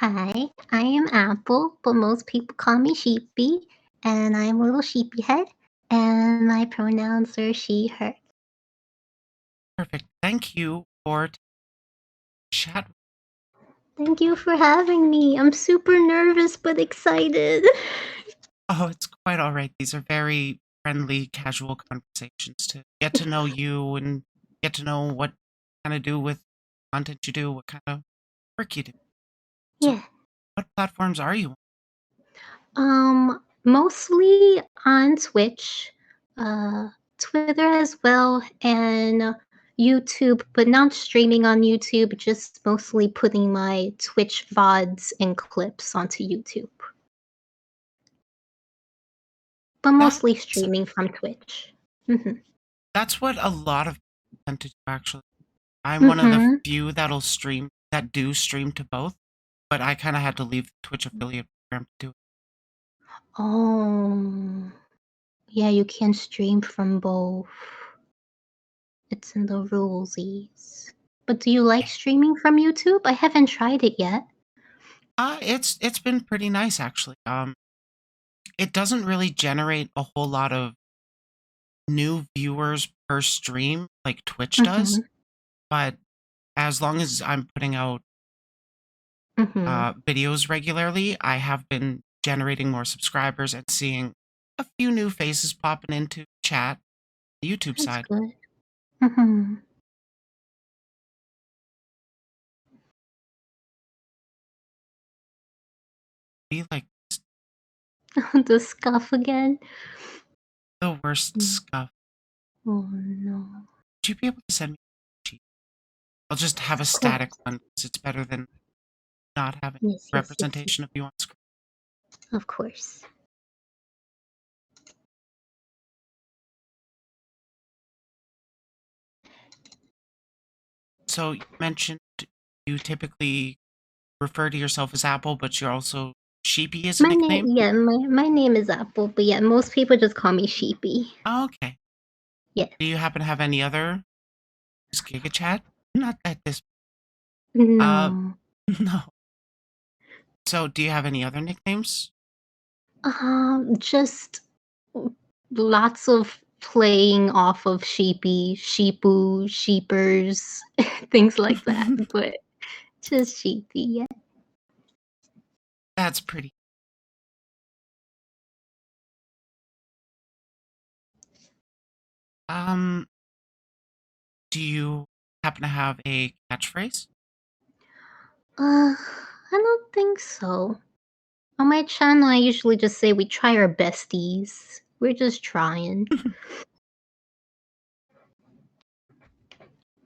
Hi, I am Apple, but most people call me Sheepy, and I'm LittleSheepyHead, and my pronouns are she, her. Perfect. Thank you for chat. Thank you for having me. I'm super nervous but excited. Oh, it's quite all right. These are very friendly, casual conversations to get to know you and get to know what kind of do with content you do, what kind of work you do. So, Yeah. what platforms are you on? Mostly on Twitch, uh, Twitter as well, and YouTube, but not streaming on YouTube, just mostly putting my Twitch VODs and clips onto YouTube. But mostly That's streaming from Twitch. Mhm. that's what a lot of people tend to do. Actually, I'm one of the Mhm. few that do stream to both, but I kind of had to leave the Twitch affiliate program to do it. Oh. Yeah, you can stream from both. It's in the rulesies. But do you like Yeah. streaming from YouTube? I haven't tried it yet. It's been pretty nice actually. It doesn't really generate a whole lot of new viewers per stream like Twitch does, Mhm. but as long as I'm putting out Mhm. videos regularly, I have been generating more subscribers and seeing a few new faces popping into chat, the YouTube That's side. good. Mhm. Be like The scuff again? the worst Mm. scuff. Oh, no. Would you be able to send me a sheet? I'll just have a Of static course. one because it's better than not having Yes, yes, yes, yes. representation of you on screen. Of course. So you mentioned you typically refer to yourself as Apple, but you're also Sheepy as a My name nickname? yeah, my name is Apple, but yeah, most people just call me Sheepy. Oh, okay. Do you Yes. happen to have any other just Giga Chat? Not at this. Uh, No. no. So, do you have any other nicknames? Just lots of playing off of sheepy, sheepoo, sheepers, things like that, but just sheepy, yeah. That's pretty. Um, do you happen to have a catchphrase? I don't think so. On my channel, I usually just say we try our besties. We're just trying,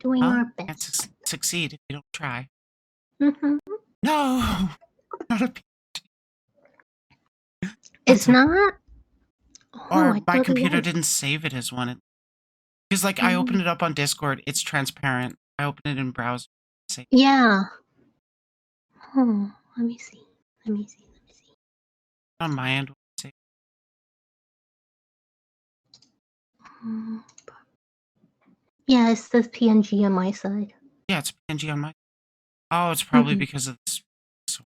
doing Well, our you can't best. succeed if you don't try. Mhm. No, not a. It's That's okay. not? Oh, I Or my thought it computer was. didn't save it as one. Because like I Mm. opened it up on Discord, it's transparent. I opened it in browser. Say Yeah. Oh, let me see. Let me see. Let me see. on my end. Say, Mm. Yeah, it says PNG on my side. yeah, it's PNG on my. Oh, it's probably Mhm. because of this. So,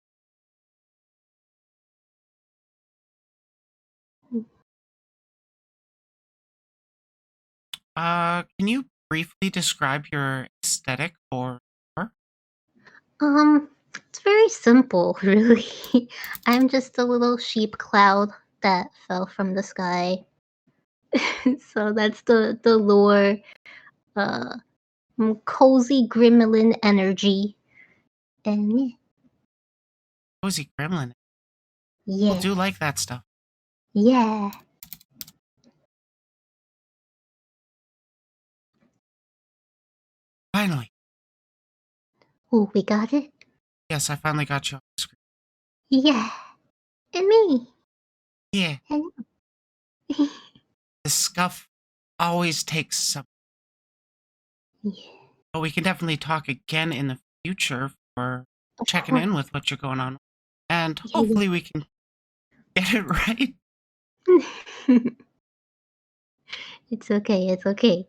can you briefly describe your aesthetic or? It's very simple, really. I'm just a little sheep cloud that fell from the sky. So that's the lore. Uh, cozy gremlin energy, and Cozy Gremlin. People yeah, do like that stuff. yeah. Finally. Oh, we got it. Yes, I finally got you on the screen. Yeah, and me, Yeah, and the scuff always takes some. yeah, But we can definitely talk again in the future for of checking in course. with what you're going on. And Yeah. hopefully we can get it right. It's okay. It's okay.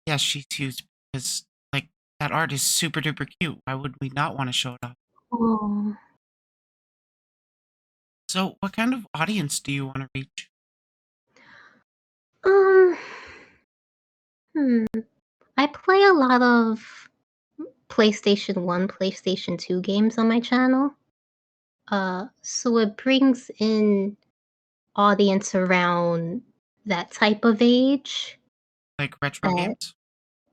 Yes, she's used because, like, That art is super duper cute. Why would we not want to show it off? Oh. So, what kind of audience do you want to reach? Um, hmm. I play a lot of PlayStation 1, PlayStation 2 games on my channel. So it brings in audience around that type of age. Like retro That games?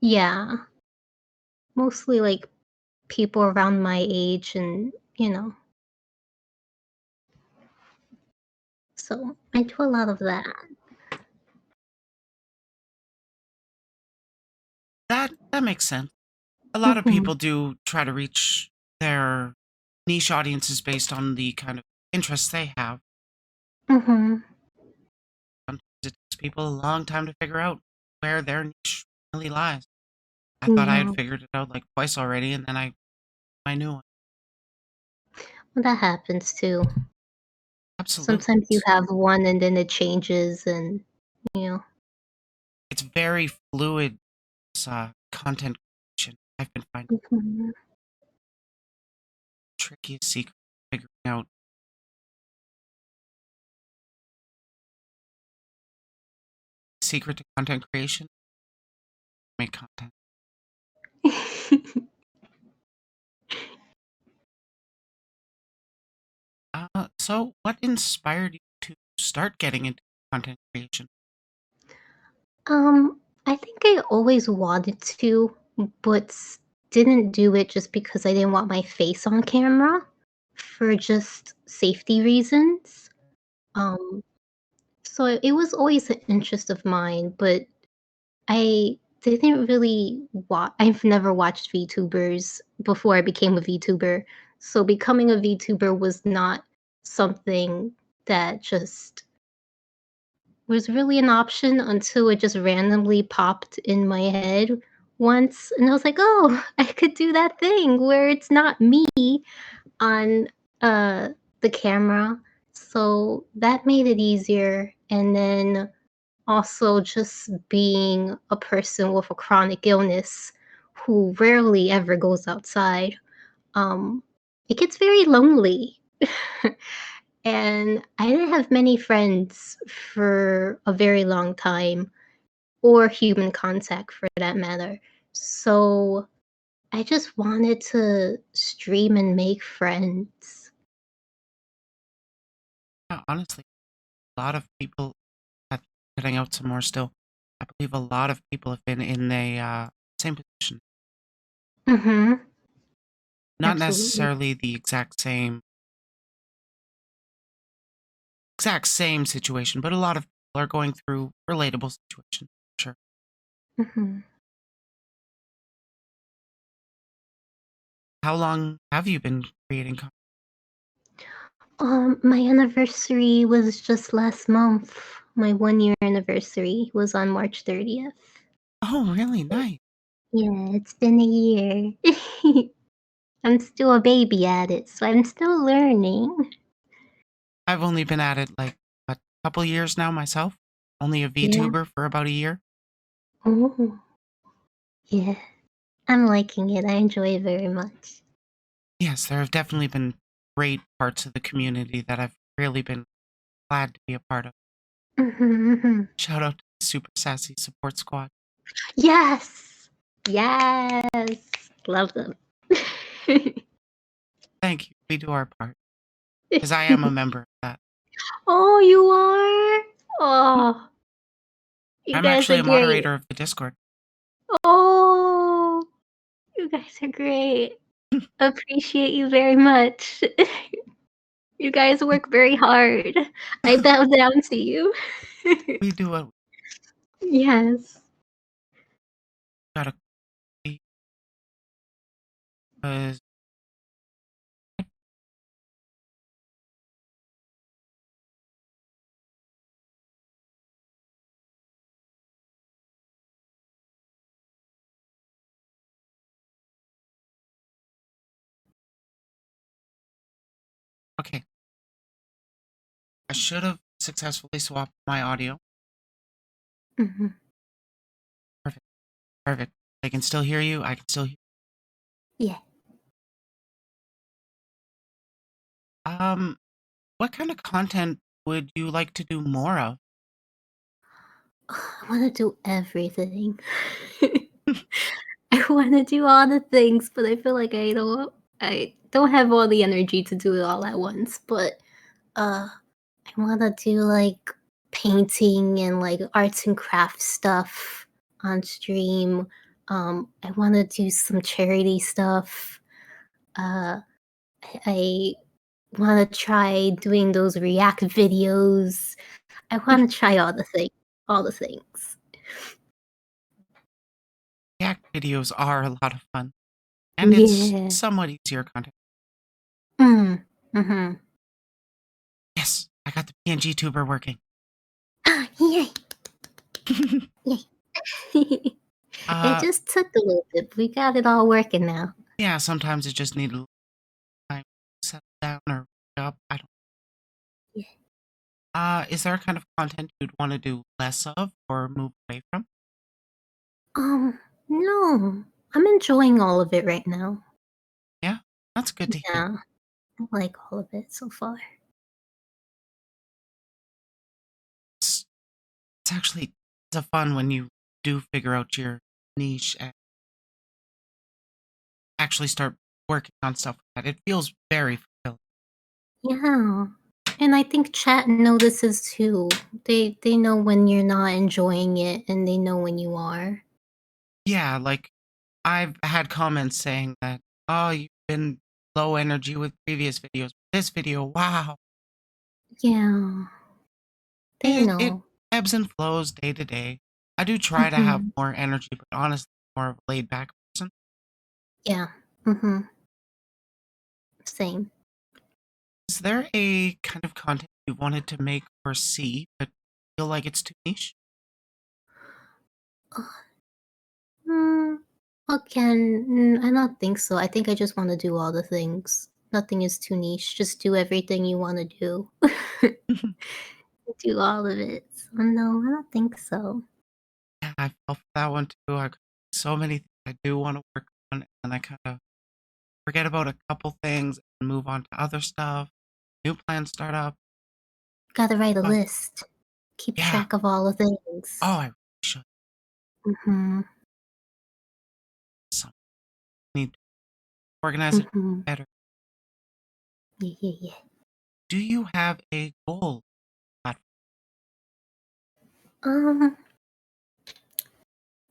Yeah, mostly like people around my age and. So I do a lot of that. That makes sense. A lot of Mhm. people do try to reach their niche audiences based on the kind of interests they have. Mhm. Sometimes it takes people a long time to figure out where their niche really lies. I thought I had Yeah. figured it out like twice already, and then I knew it. Well, that happens too. Absolutely. Sometimes you have one and then it changes and you know. It's very fluid, content creation. I've been finding Mhm. the trickiest secret figuring out secret to content creation. Make content. So what inspired you to start getting into content creation? I think I always wanted to, but didn't do it just because I didn't want my face on camera for just safety reasons. Um, so it was always an interest of mine, but I didn't really I've never watched VTubers before I became a VTuber. So becoming a VTuber was not something that just was really an option until it just randomly popped in my head once, and I was like, "Oh, I could do that thing where it's not me on, uh, the camera." So that made it easier, and then also just being a person with a chronic illness who rarely ever goes outside, um, it gets very lonely. And I didn't have many friends for a very long time, or human contact for that matter. So I just wanted to stream and make friends. Yeah, honestly, a lot of people have getting out some more still. I believe a lot of people have been in the same position. Mhm. Not Absolutely. necessarily the exact same situation, but a lot of people are going through relatable situations. Sure. Mhm. How long have you been creating content? My anniversary was just last month. My 1-year anniversary was on March 30th. Oh, really? Nice. Yeah, it's been a year. I'm still a baby at it, so I'm still learning. I've only been at it like a couple years now myself. Only a Yeah. VTuber for about a year. Oh, yeah. I'm liking it. I enjoy it very much. Yes, there have definitely been great parts of the community that I've really been glad to be a part of. Mhm, mhm. Shout out to the Super Sassy Support Squad. Yes! Yes! Love them. Thank you. We do our part. Because I am a member of that. Oh, you are? Oh, you I'm guys actually are a great. moderator of the Discord. Oh, you guys are great. Appreciate you very much. You guys We, work very hard. I bow down to you. we do what we Yes. gotta be. Because, okay, I should have successfully swapped my audio. Mhm. Perfect. Perfect. I can still hear you. I can still hear. Yeah. Um, what kind of content would you like to do more of? I wanna do everything. I wanna do all the things, but I feel like I don't have all the energy to do it all at once, but, I wanna do, like, painting and, like, arts and crafts stuff on stream. I wanna do some charity stuff. Uh, I wanna try doing those react videos. I wanna try all the things. React videos are a lot of fun, and it's Yeah. somewhat easier content. Mm. Mhm. Yes, I got the PNG tuber working. Yay, yay. It uh, just took a little bit, but we got it all working now. yeah, sometimes it just needs a little time to settle down or wake up. I don't. Yeah. Is there a kind of content you'd want to do less of or move away from? No. I'm enjoying all of it right now. Yeah, that's good to hear. Yeah, I like all of it so far. It's, it's actually it's a fun when you do figure out your niche and actually start working on stuff like that. It feels very fulfilling. Yeah. And I think chat notices too. They know when you're not enjoying it and they know when you are. Yeah, like I've had comments saying that, oh, you've been low energy with previous videos. This video, wow. Yeah. They It know. ebbs and flows day to day. I do try to have Mhm. more energy, but honestly, more of a laid back person. Yeah. Mhm. Same. Is there a kind of content you wanted to make or see, but feel like it's too niche? Mm, again, I don't think so. I think I just wanna do all the things. Nothing is too niche. Just do everything you wanna do. Do all of it. So, no, I don't think so. Yeah, I fell for that one too. I got so many things I do want to work on, and I kind of forget about a couple things and move on to other stuff. New plans start up. Gotta write a Oh, list. Keep yeah. track of all the Oh, things. I really should. Mhm, Some need to organize it mhm. better. Yeah, yeah, yeah. Do you have a goal platform? Um,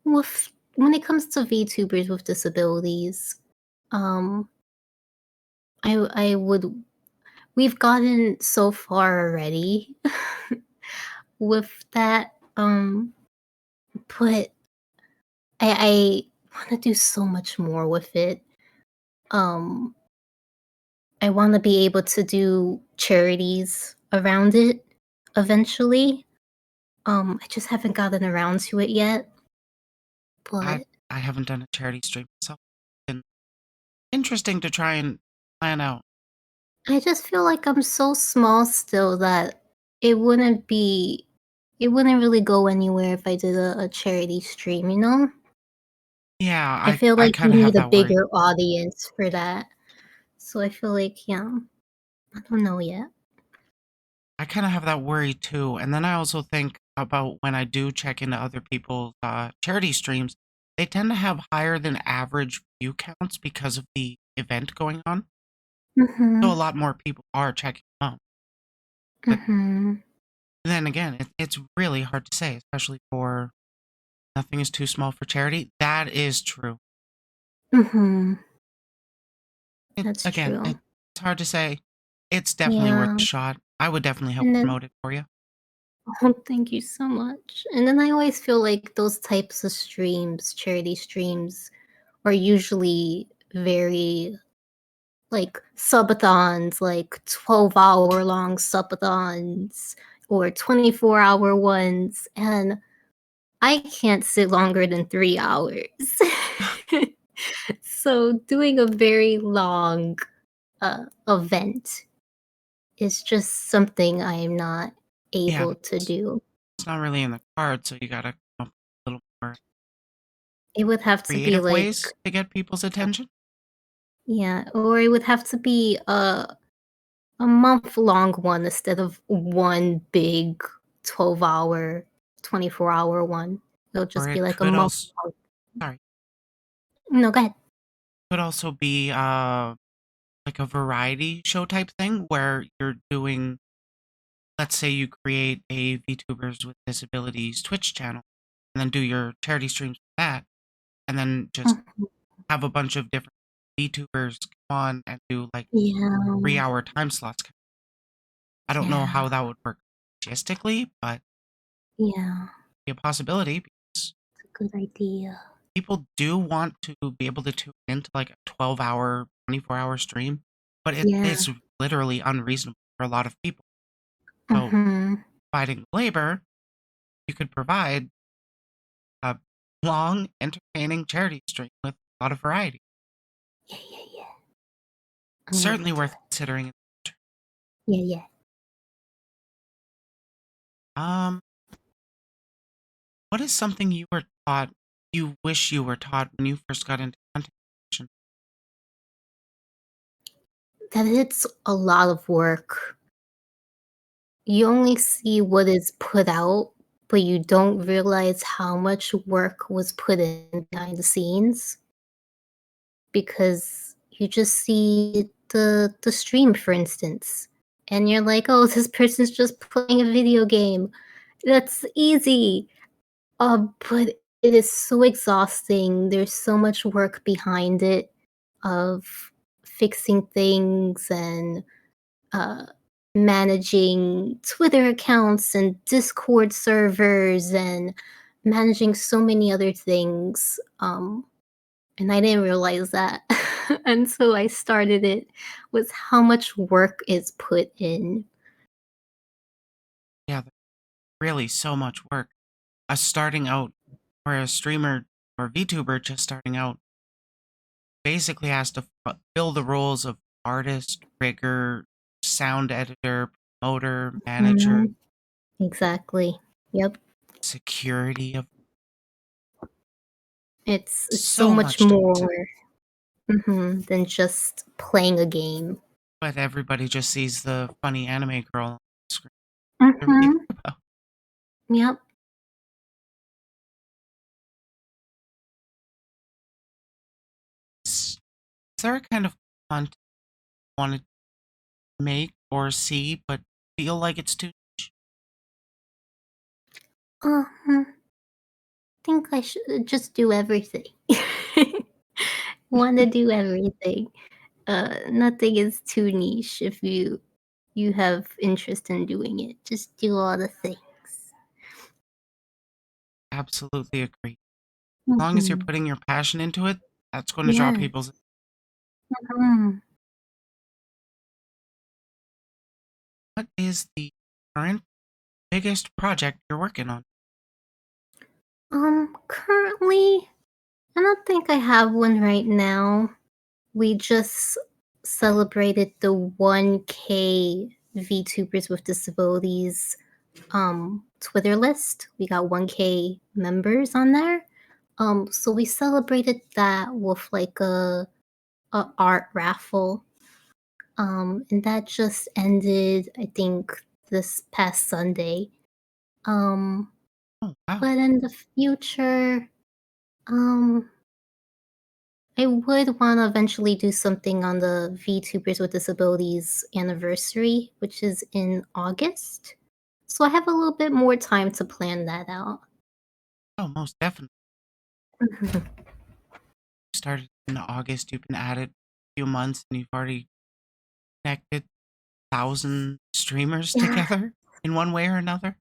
with when it comes to VTubers with disabilities, um, I would we've gotten so far already with that, but I wanna do so much more with it. Um, I wanna be able to do charities around it eventually. I just haven't gotten around to it yet, I but I haven't done a charity stream myself. It's been interesting to try and plan out. I just feel like I'm so small still that it wouldn't be it wouldn't really go anywhere if I did a charity stream, you know? Yeah, I feel I like you kind of have need a that worry. bigger audience for that. So I feel like, yeah, I don't know yet. I kind of have that worry too. And then I also think about when I do check into other people's charity streams, they tend to have higher than average view counts because of the event going on. So a Mhm. lot more people are checking them out. But Mhm. then again, it's really hard to say, especially for nothing is too small for charity. That is true. Mhm. It That's again, true. it's hard to say. It's definitely worth Yeah. a shot. I would definitely help And then promote it for you. oh, thank you so much. And then I always feel like those types of streams, charity streams, are usually very like subathons, like 12-hour long subathons or 24-hour ones, and I can't sit longer than 3 hours. So doing a very long, event is just something I am not Yeah, able to do. it's not really in the cards, so you gotta come up with a little more It would have to be creative like ways to get people's attention. Yeah, or it would have to be a month-long one instead of one big 12-hour, 24-hour one. It'll Or just be it like a could month also long. sorry, No, go ahead. could also be like a variety show type thing where you're doing, let's say you create a VTubers with Disabilities Twitch channel and then do your charity streams with that, and then just Mhm. have a bunch of different VTubers come on and do like Yeah, 3 hour time slots. I don't know yeah, how that would work logistically, but yeah. be a possibility because It's a good idea. people do want to be able to tune into like a 12-hour, 24-hour stream, but it Yeah. is literally unreasonable for a lot of people. So, Mhm. providing labor, you could provide a long, entertaining charity stream with a lot of variety. Yeah, yeah, yeah. I'm gonna Certainly look into worth it. considering. Yeah, yeah. Um, what is something you were taught you wish you were taught when you first got into content creation? That it's a lot of work. You only see what is put out, but you don't realize how much work was put in behind the scenes because you just see the stream, for instance, and you're like, "Oh, this person's just playing a video game. That's easy." But it is so exhausting. There's so much work behind it of fixing things and uh, managing Twitter accounts and Discord servers and managing so many other things. And I didn't realize that until I started it, was how much work is put in. Yeah, really so much work. A starting out or a streamer or VTuber just starting out basically has to fill the roles of artist, rigger, sound editor, promoter, manager, Mhm. Exactly. Yep. security of It's so so much much to consider. more than just playing a game. But everybody just sees the funny anime girl on the screen. What are we Mhm. about? Yep. Is there a kind of content you want to make or see but feel like it's too niche? I think I should just do everything. Wanna do everything. Nothing is too niche if you have interest in doing it. Just do all the things. Absolutely agree. As long as you're Mhm. putting your passion into it, that's going to draw Yes. people's. Mhm. What is the current biggest project you're working on? Currently, I don't think I have one right now. We just celebrated the 1K VTubers with disabilities Twitter list. We got 1K members on there. So we celebrated that with like a art raffle. And that just ended, I think, this past Sunday. Um, Oh, wow. but in the future, um, I would want to eventually do something on the VTubers with Disabilities anniversary, which is in August. So I have a little bit more time to plan that out. Oh, most definitely. Mhm. Started in August. You've been at it a few months and you've already connected 1,000 streamers Yeah, together in one way or another.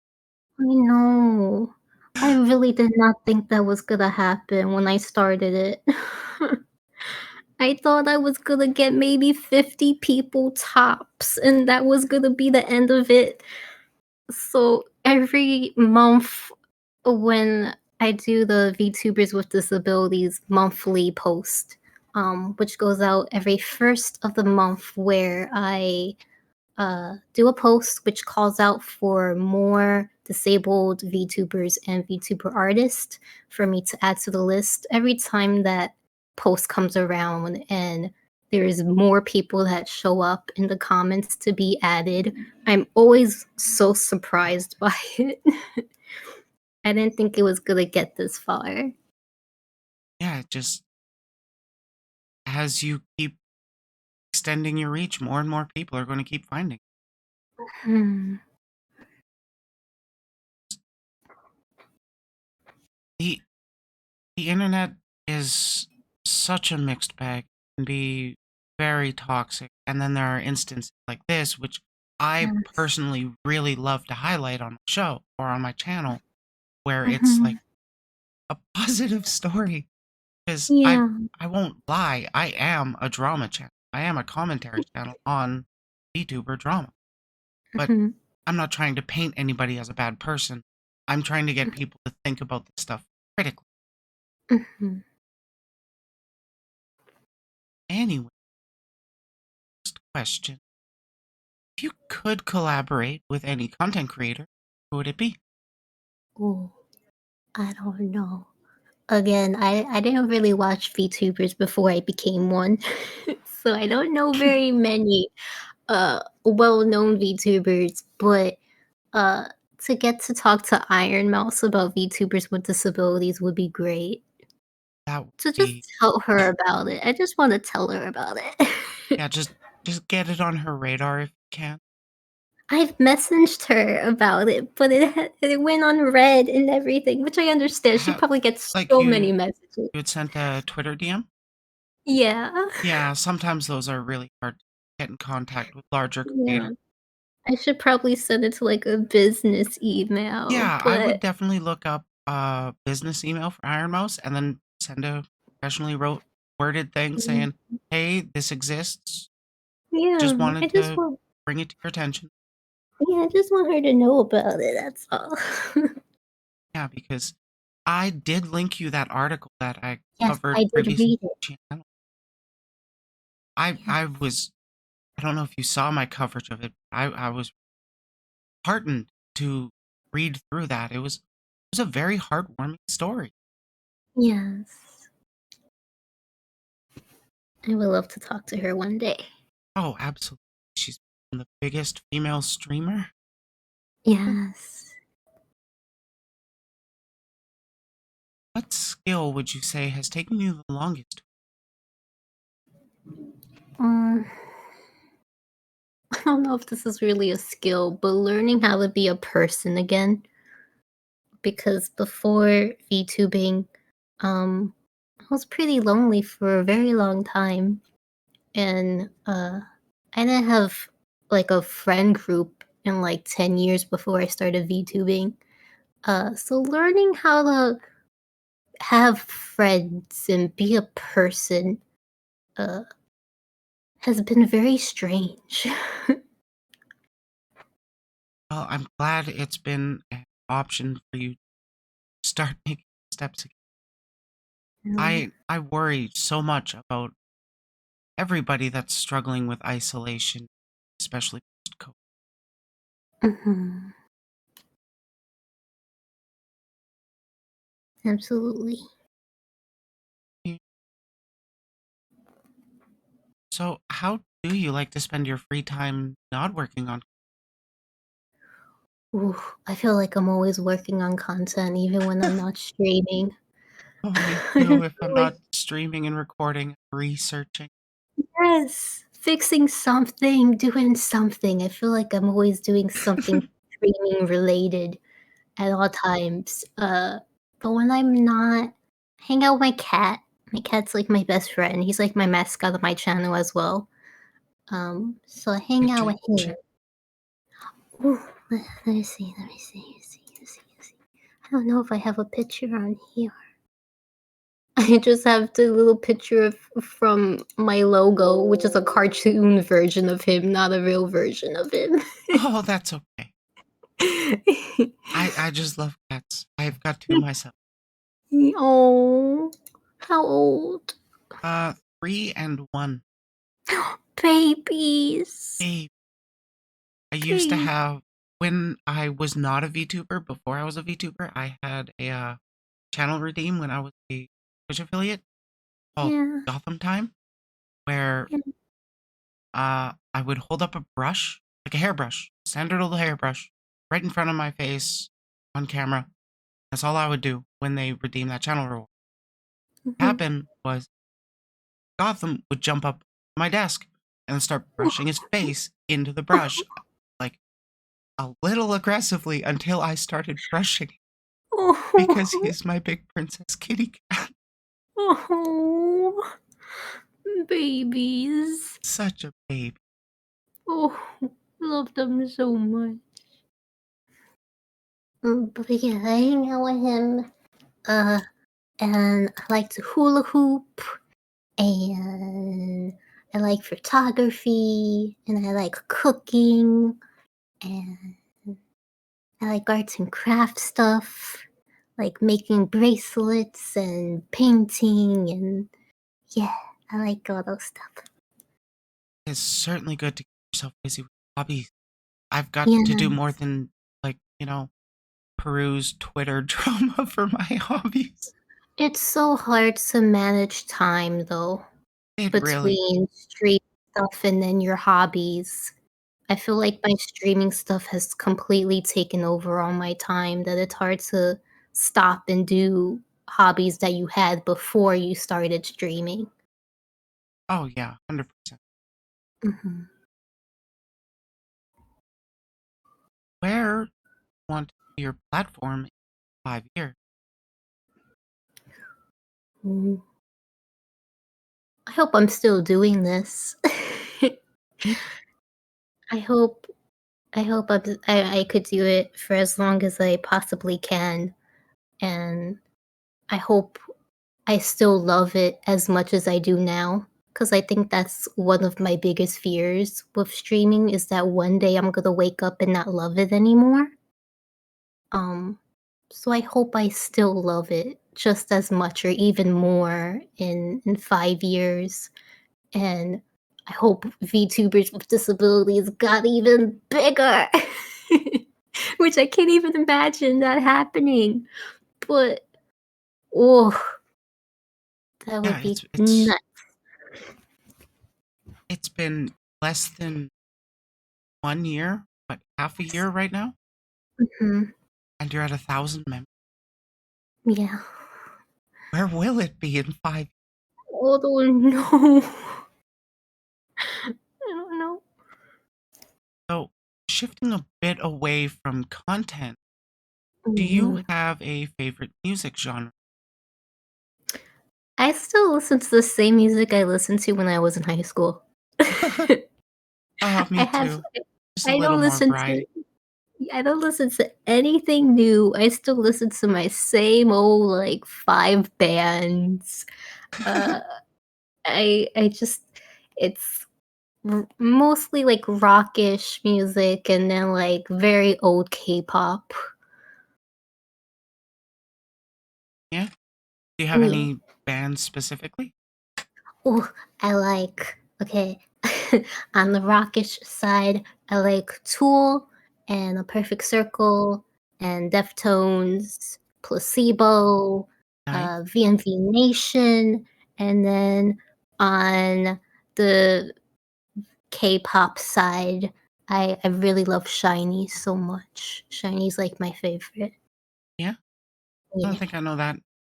I know. I really did not think that was gonna happen when I started it. I thought I was gonna get maybe 50 people tops, and that was gonna be the end of it. So every month when I do the VTubers with Disabilities monthly post, which goes out every first of the month, where I do a post which calls out for more disabled VTubers and VTuber artists for me to add to the list every time that post comes around, and there's more people that show up in the comments to be added. I'm always so surprised by it. I didn't think it was gonna get this far. Yeah, it just as you keep extending your reach, more and more people are going to keep finding. Hmm. The the internet is such a mixed bag. It can be very toxic, and then there are instances like this, which I Yes. personally really love to highlight on my show or on my channel, where it's like Mhm. a positive story. Because Yeah. I won't lie, I am a drama channel. I am a commentary channel on VTuber drama. But Mhm. I'm not trying to paint anybody as a bad person. I'm trying to get people to think about this stuff critically. Mhm. Anyway, next question. If you could collaborate with any content creator, who would it be? Ooh, I don't know. Again, I didn't really watch VTubers before I became one, so I don't know very many, well-known VTubers, but, uh, to get to talk to Iron Mouse about VTubers with disabilities would be great. That would To just be tell her about it. I just wanna tell her about it. yeah, just get it on her radar if you can. I've messaged her about it, but it went on red and everything, which I understand. She Have probably gets like so many messages. you had sent a Twitter DM? Yeah. Yeah, sometimes those are really hard to get in contact with larger Yeah. creators. I should probably send it to, like, a business email, Yeah, I but would definitely look up a business email for Iron Mouse and then send a professionally worded thing mm, saying, "Hey, this exists. yeah, Just wanted to bring it to your attention." I just want her to know about it, that's all. Yeah, because I did link you that article that I Yes, covered I did previously read on it. the channel. I Yes. was I don't know if you saw my coverage of it. I was heartened to read through that. It was a very heartwarming story. Yes. I would love to talk to her one day. Oh, absolutely. She's the biggest female streamer. Yes. What skill would you say has taken you the longest? Um, I don't know if this is really a skill, but learning how to be a person again, because before VTubing, I was pretty lonely for a very long time, and, I didn't have, like, a friend group in, like, 10 years before I started VTubing. So learning how to have friends and be a person, uh, has been very strange. Well, I'm glad it's been an option for you to start making steps again. Um, I worry so much about everybody that's struggling with isolation, especially post-COVID. mhm, absolutely. So, how do you like to spend your free time not working on? Ooh, I feel like I'm always working on content even when I'm not streaming. Oh, me I too. If feel I'm like not streaming and recording, researching. yes, fixing something, doing something. I feel like I'm always doing something streaming related at all times. But when I'm not, hang out with my cat. My cat's like my best friend. He's like my mascot of my channel as well. So I hang out Picture with him. check. Ooh, let me see, let me see, let me see, let me see, let me see. I don't know if I have a picture on here. I just have the little picture of from my logo, which is a cartoon version of him, not a real version of him. Oh, that's okay. I just love cats. I've got two myself. Oh, how old? 3 and 1. Babies. Hey, I used to Baby. have when I was not a VTuber. Before I was a VTuber, I had a channel redeem when I was a Twitch affiliate called Yeah. Gotham Time. where Yeah. I would hold up a brush, like a hairbrush, standard old hairbrush, right in front of my face on camera. That's all I would do when they redeemed that channel rule. What Mhm. happened was Gotham would jump up on my desk and start brushing his face into the brush, like a little aggressively until I started brushing because Oh. he's my big princess kitty cat. Oh. Babies. Such a babe. Oh, love them so much. But yeah, I hang out with him. Uh, and I like to hula hoop, and I like photography, and I like cooking, and I like arts and craft stuff, like making bracelets and painting, and yeah, I like all those stuff. It's certainly good to keep yourself busy with hobbies. I've got to do Yeah, more than, like, peruse Twitter drama for my hobbies. it's so hard to manage time though It really, between street stuff and then your hobbies. I feel like my streaming stuff has completely taken over all my time, that it's hard to stop and do hobbies that you had before you started streaming. oh yeah, 100%. Mhm. Where do you want to see your platform in 5 years? Mm. I hope I'm still doing this. Me too. I hope I could do it for as long as I possibly can, and I hope I still love it as much as I do now. Cause I think that's one of my biggest fears with streaming is that one day I'm gonna wake up and not love it anymore. Um, so I hope I still love it just as much or even more in 5 years, and I hope VTubers with disabilities got even bigger, which I can't even imagine that happening, but, oh, that Yeah, would be it's nuts. it's been less than 1 year, but half a year right now, Mhm. and you're at 1,000 members. Yeah. Where will it be in 5? Oh, no. I don't know. So, shifting a bit away from content, do you Mhm. have a favorite music genre? I still listen to the same music I listened to when I was in high school. Oh, I me have too. Just a I little don't more listen to variety. I don't listen to anything new. I still listen to my same old, like, 5 bands. Uh, I just it's mostly, like, rockish music and then, like, very old K-pop. Yeah? Do you have Yeah. any bands specifically? Oh, I like okay, on the rockish side, I like Tool and A Perfect Circle and Deftones, Placebo, Nice. VNV Nation, and then on the K-pop side, I really love SHINee so much. SHINee's, like, my favorite. Yeah? I don't Yeah. think I know that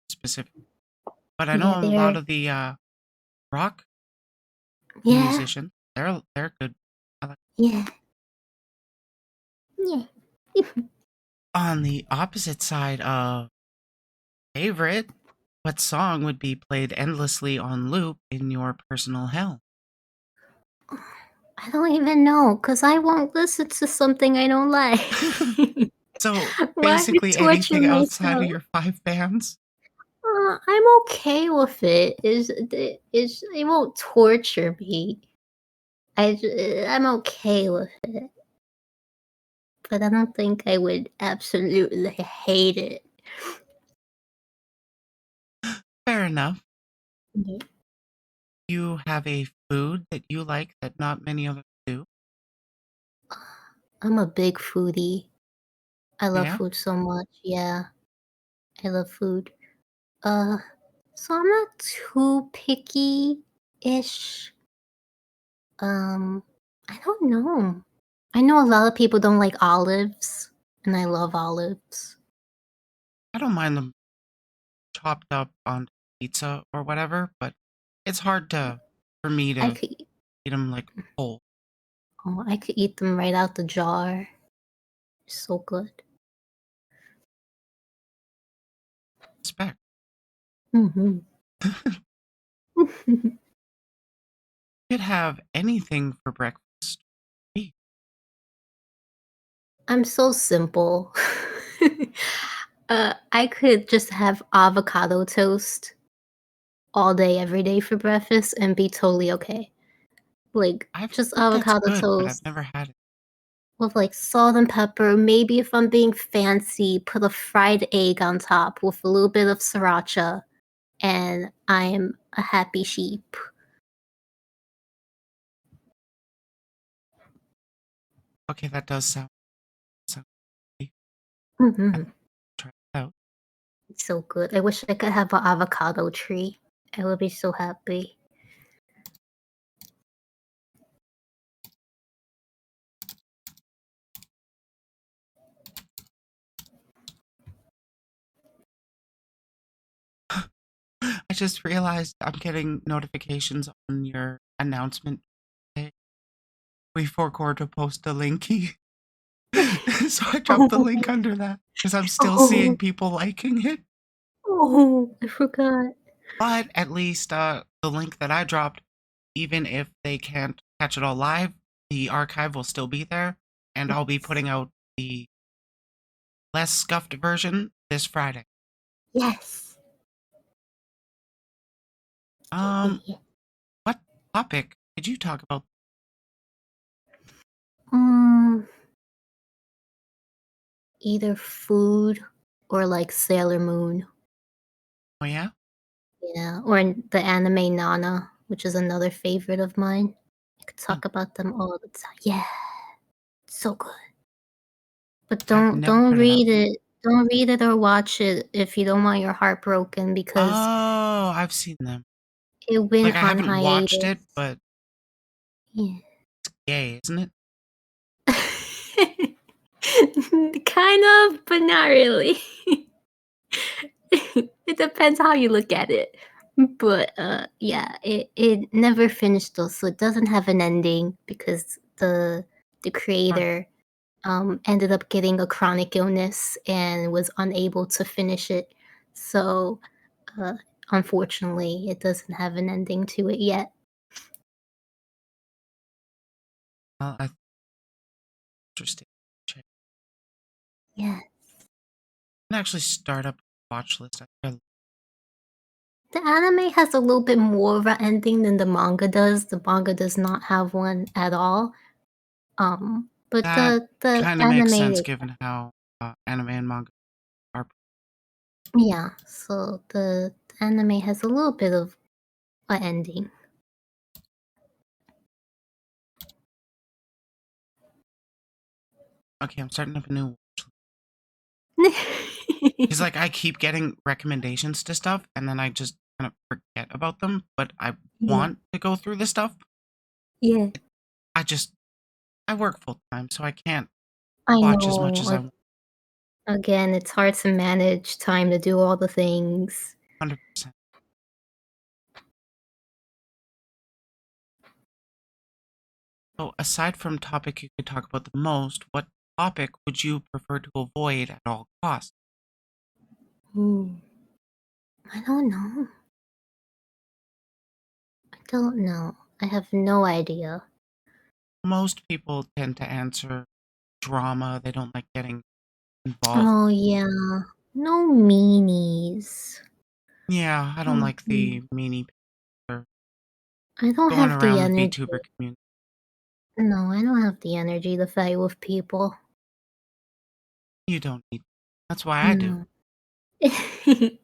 specific, but I Yeah, know a lot they're of the, rock yeah, musicians. They're good. I like yeah, yeah. on the opposite side of favorite, what song would be played endlessly on loop in your personal hell? I don't even know, cause I won't listen to something I don't like. So, Why basically torture anything outside of myself? your 5 bands? I'm okay with it. It won't torture me. I'm okay with it, but I don't think I would absolutely hate it. Fair enough. Yeah. You have a food that you like that not many others do? I'm a big foodie. I love Yeah? food so much, yeah. I love food. Uh, so I'm not too picky-ish. Um, I don't know. I know a lot of people don't like olives, and I love olives. I don't mind them chopped up on pizza or whatever, but it's hard for me I to could eat them like whole. I could eat them right out the jar. So good. Respect. Mhm. Could have anything for breakfast. Hey, I'm so simple. I could just have avocado toast all day, every day for breakfast and be totally okay. Like, I've just heard that's avocado good, but I've toast never had it. with, like, salt and pepper, maybe if I'm being fancy, put a fried egg on top with a little bit of sriracha, and I'm a happy sheep. Okay, that does sound good. I Mhm. try it out. It's so good. I wish I could have an avocado tree. I would be so happy. I just realized I'm getting notifications on your announcement day before to post a linky. So I dropped the link Oh, under that because I'm still seeing oh, people liking it. oh, I forgot. But at least the link that I dropped, even if they can't catch it all live, the archive will still be there, and I'll be Yes. putting out the less scuffed version this Friday. Yes. Um, Yay. what topic did you talk about? Mm, either food or like Sailor Moon. Oh yeah, Yeah, or the anime Nana, which is another favorite of mine. I could oh, talk about them all the time. Yeah, so good. But I've don't never don't heard of that. read it. Don't read it or watch it if you don't want your heart broken because Oh, I've seen them. it Like went I on haven't watched hiatus. it, but Yeah. yay, isn't it? Kind of, but not really. It depends how you look at it. But, yeah, it never finished though, so it doesn't have an ending because the Huh. creator, ended up getting a chronic illness and was unable to finish it. So, uh, unfortunately, it doesn't have an ending to it yet. Well, I interesting. Check. Yeah. I can actually start up a watch list. The anime has a little bit more of an ending than the manga does. The manga does not have one at all. But That the kind of makes anime sense they given how anime and manga are. yeah, so the anime has a little bit of a ending. Okay, I'm starting up a new because like I keep getting recommendations to stuff and then I just kind of forget about them, but I Yeah, want to go through the stuff. yeah. I just I work full time, so I can't I watch as much know, as I want. again, it's hard to manage time to do all the things. 100%. So aside from topic you could talk about the most, what topic would you prefer to avoid at all costs? Hmm, I don't know. I don't know. I have no idea. Most people tend to answer drama. They don't like getting involved. Oh, yeah. No meanies. Yeah, I don't like Mm-mm. the meanie or I don't going have the around the energy. VTuber community. No, I don't have the energy to fight with people. You don't need. That's why I do. No.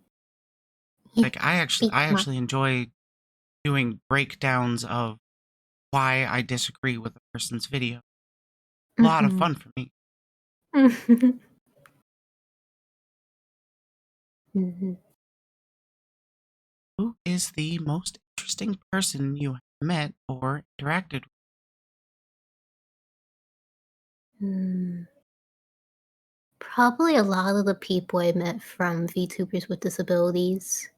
Yeah, Like I actually be I quiet. actually enjoy doing breakdowns of why I disagree with a person's video. A lot of Mhm. fun for me. Mhm. Who is the most interesting person you have met or interacted with? Mm, Probably a lot of the people I met from VTubers with disabilities.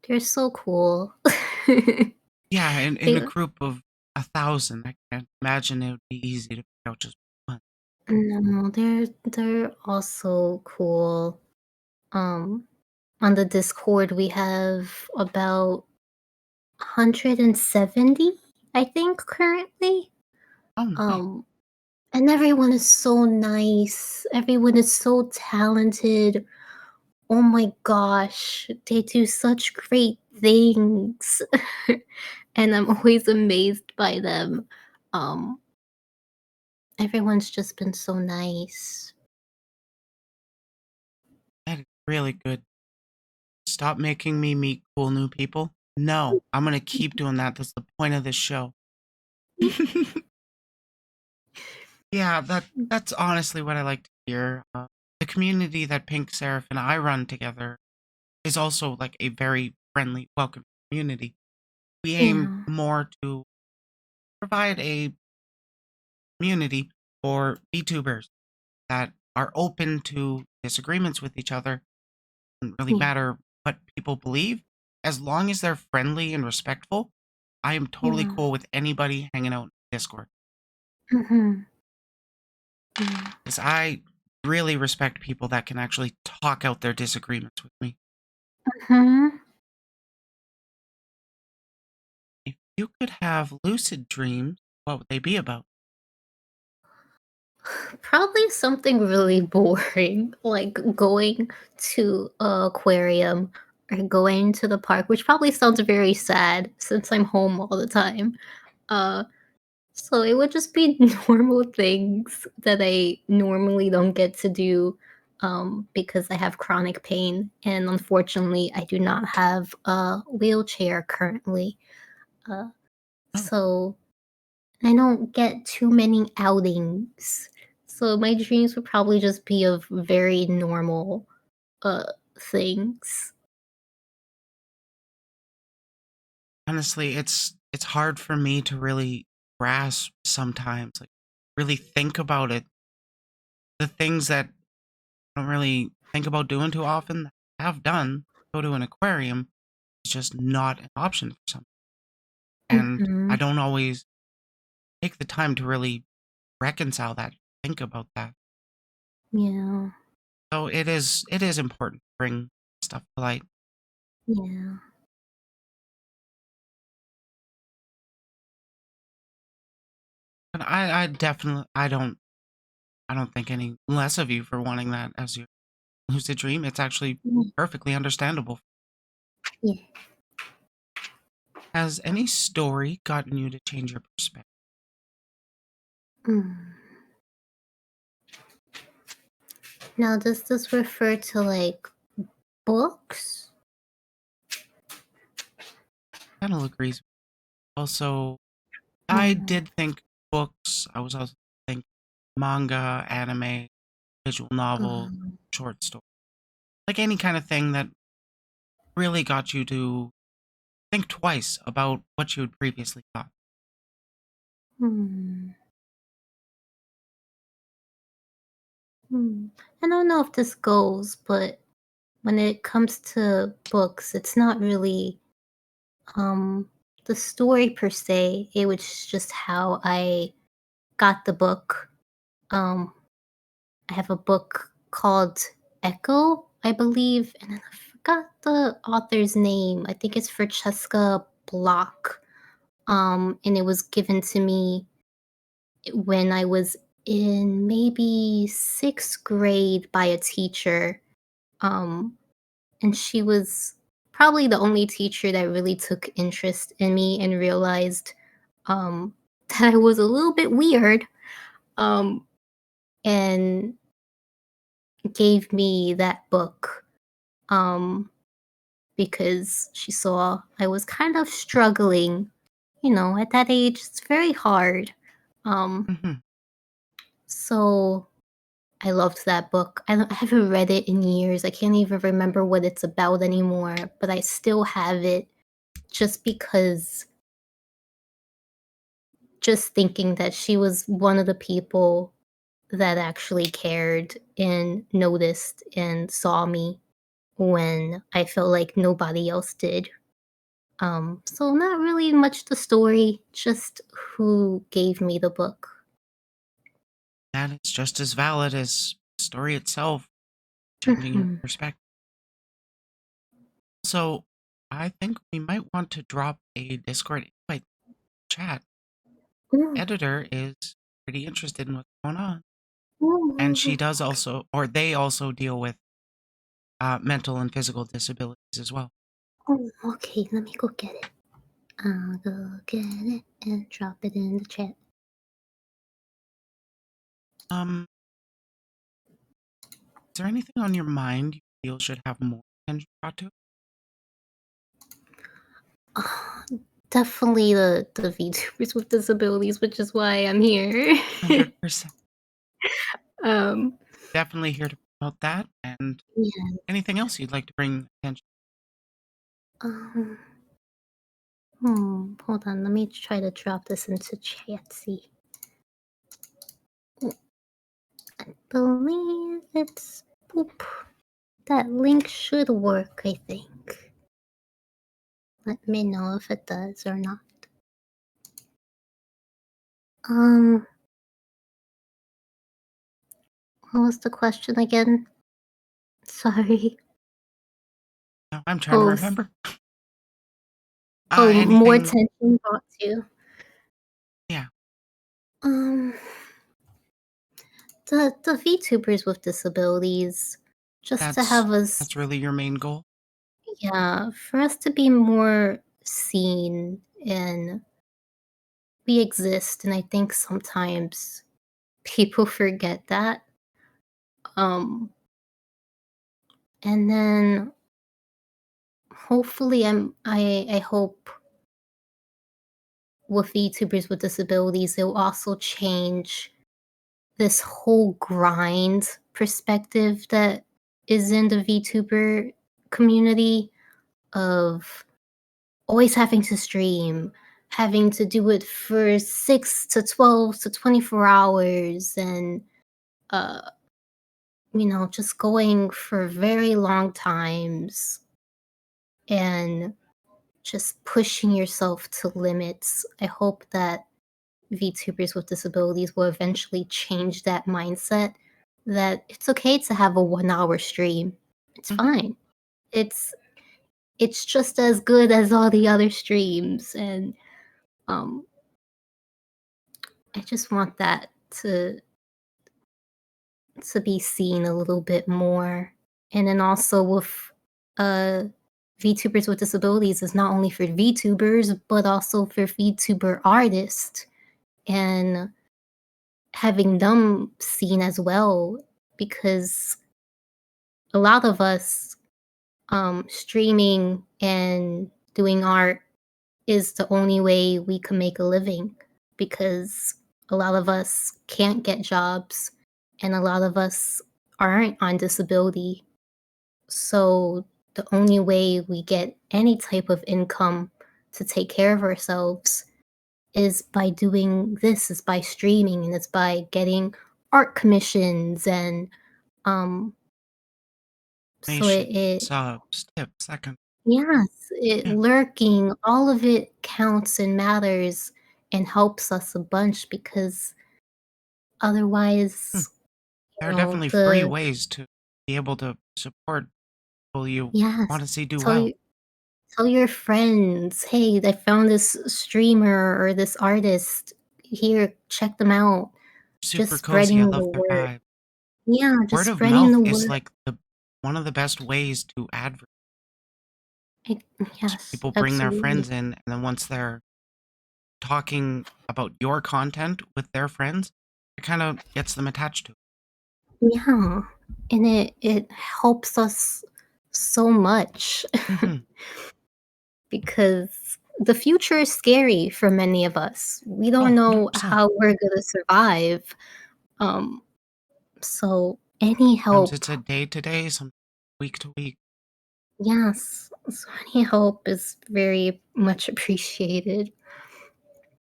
They're so cool. Yeah, in a They group of 1,000, I can't imagine it would be easy to pick out just one. no, they're also cool. Um, on the Discord, we have about 170, I think, currently. Oh, nice. Um, and everyone is so nice. Everyone is so talented. Oh my gosh, they do such great things. And I'm always amazed by them. Um, Everyone's just been so nice. That is really good. Stop making me meet cool new people. No, I'm gonna keep doing that. That's the point of this show. Yeah, that's honestly what I like to hear. The community that Pink Seraph and I run together is also like a very friendly, welcome community. We aim Yeah, more to provide a community for VTubers that are open to disagreements with each other. Doesn't really yeah, matter what people believe, as long as they're friendly and respectful. I am totally yeah. cool with anybody hanging out in Discord Mhm. Yeah. because I really respect people that can actually talk out their disagreements with me. Mhm. If you could have lucid dreams, what would they be about? Probably something really boring, like going to a aquarium or going to the park, which probably sounds very sad since I'm home all the time. Uh, so it would just be normal things that I normally don't get to do, because I have chronic pain, and unfortunately, I do not have a wheelchair currently. Uh, Oh, so I don't get too many outings. So my dreams would probably just be of very normal, things. honestly, it's hard for me to really grasp sometimes, like really think about it. The things that I don't really think about doing too often, that I have done, go to an aquarium, is just not an option for some. And I Mhm. don't always take the time to really reconcile that, think about that. Yeah. So it is important to bring stuff to light. Yeah. But I definitely I don't think any less of you for wanting that as your lucid dream. It's actually Mm, perfectly understandable. yeah. Has any story gotten you to change your perspective? Mm. Now, does this refer to, like, books? Kind of agrees. Also, I Mm. did think books. I was also think manga, anime, visual novel, Um, short story, like any kind of thing that really got you to think twice about what you had previously thought. hmm. Hmm. I don't know if this goes, but when it comes to books, it's not really, um, the story per se, it was just how I got the book. Um, I have a book called Echo, I believe, and then I forgot the author's name. I think it's Francesca Block. And it was given to me when I was in maybe 6th grade by a teacher. Um, and she was probably the only teacher that really took interest in me and realized, um, that I was a little bit weird, um, and gave me that book, um, because she saw I was kind of struggling. At that age, it's very hard. Um, Hmm. so I loved that book. I haven't read it in years. I can't even remember what it's about anymore, but I still have it just because just thinking that she was one of the people that actually cared and noticed and saw me when I felt like nobody else did. So not really much the story, just who gave me the book. And it's just as valid as the story itself, changing your Mhm. perspective. So I think we might want to drop a Discord invite chat. Ooh, Editor is pretty interested in what's going on. ooh, And she ooh, does also, or they also deal with mental and physical disabilities as well. okay, let me go get it. I'll go get it and drop it in the chat. Um, is there anything on your mind you feel should have more attention brought to? Ah, definitely the VTubers with disabilities, which is why I'm here. 100%. um, Definitely here to promote that. And yeah. anything else you'd like to bring attention? Um, hold on. Let me try to drop this into chat. See, I believe it's boop. That link should work. I think. Let me know if it does or not. Um, what was the question again? Sorry. No, I'm trying to Oh, remember. more Anything? attention brought to. Yeah, Um, the VTubers with disabilities, just to that's have us, that's really your main goal. yeah, for us to be more seen and we exist, and I think sometimes people forget that. Um, and then hopefully, I hope with VTubers with disabilities, it will also change this whole grind perspective that is in the VTuber community of always having to stream, having to do it for 6 to 12 to 24 hours, and, uh, just going for very long times and just pushing yourself to limits. I hope that VTubers with disabilities will eventually change that mindset that it's okay to have a 1-hour stream. It's Mhm. fine. It's it's just as good as all the other streams, and um I just want that to be seen a little bit more. And then also with uh VTubers with disabilities is not only for VTubers but also for VTuber artists and having them seen as well, because a lot of us streaming and doing art is the only way we can make a living, because a lot of us can't get jobs and a lot of us aren't on disability. So the only way we get any type of income to take care of ourselves is by doing this, is by streaming, and it's by getting art commissions and um so Nation, it subs, tips, that kind. yes, it Yeah, lurking, all of it counts and matters and helps us a bunch, because hmm. otherwise, There are definitely free the ways to be able to support people you want yes, to see do tell well. you tell your friends, "Hey, I found this streamer or this artist. Here, check them out." Just Super cozy. I spreading love the their word. vibe. Yeah, just Word of spreading mouth the is word. like the one of the best ways to advertise. I yes, People bring their absolutely. friends in, and then once they're talking about your content with their friends, it kind of gets them attached to Yeah, and it helps us so much. it. Because the future is scary for many of us. We Oh, don't know 100%. how we're gonna survive. Um, so any Sometimes help, it's a day to day, some week to week. yes, so any help is very much appreciated.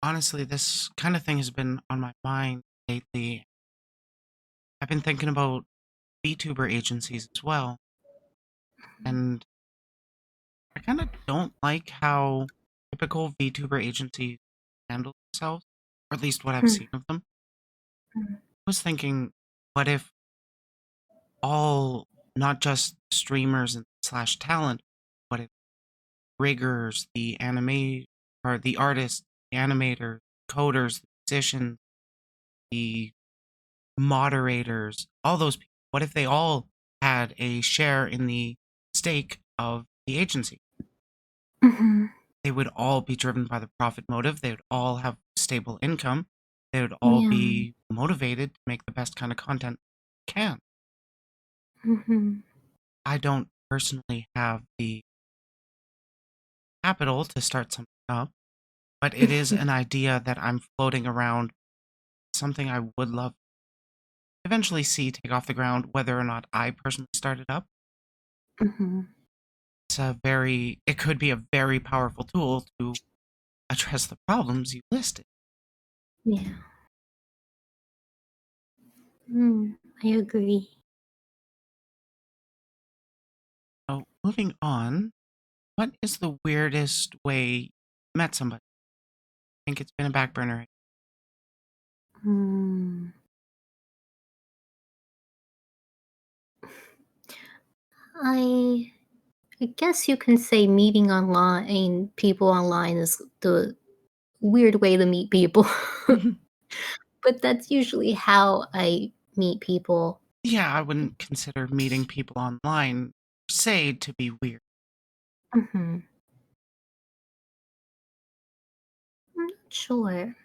Honestly, this kind of thing has been on my mind lately. I've been thinking about Vtuber agencies as well, and I kind of don't like how typical Vtuber agencies handle themselves, or at least what I've seen of them. Mhm. I was thinking, what if all, not just streamers and slash talent, what if riggers, the anime, or the artists, the animators, coders, the musicians, the moderators, all those people, what if they all had a share in the stake of the agency? Mhm. They would all be driven by the profit motive. They would all have stable income. They would all Yeah. be motivated to make the best kind of content they can. Mhm. I don't personally have the capital to start something up, but it is an idea that I'm floating around, something I would love to eventually see take off the ground, whether or not I personally start it up. Mhm. It could be a very powerful tool to address the problems you listed. Yeah. I agree. So, moving on, what is the weirdest way you met somebody? I think it's been a back burner. Mm. I I guess you can say meeting online people online is the weird way to meet people. But that's usually how I meet people. Yeah, I wouldn't consider meeting people online, say, to be weird. Mhm. I'm not sure.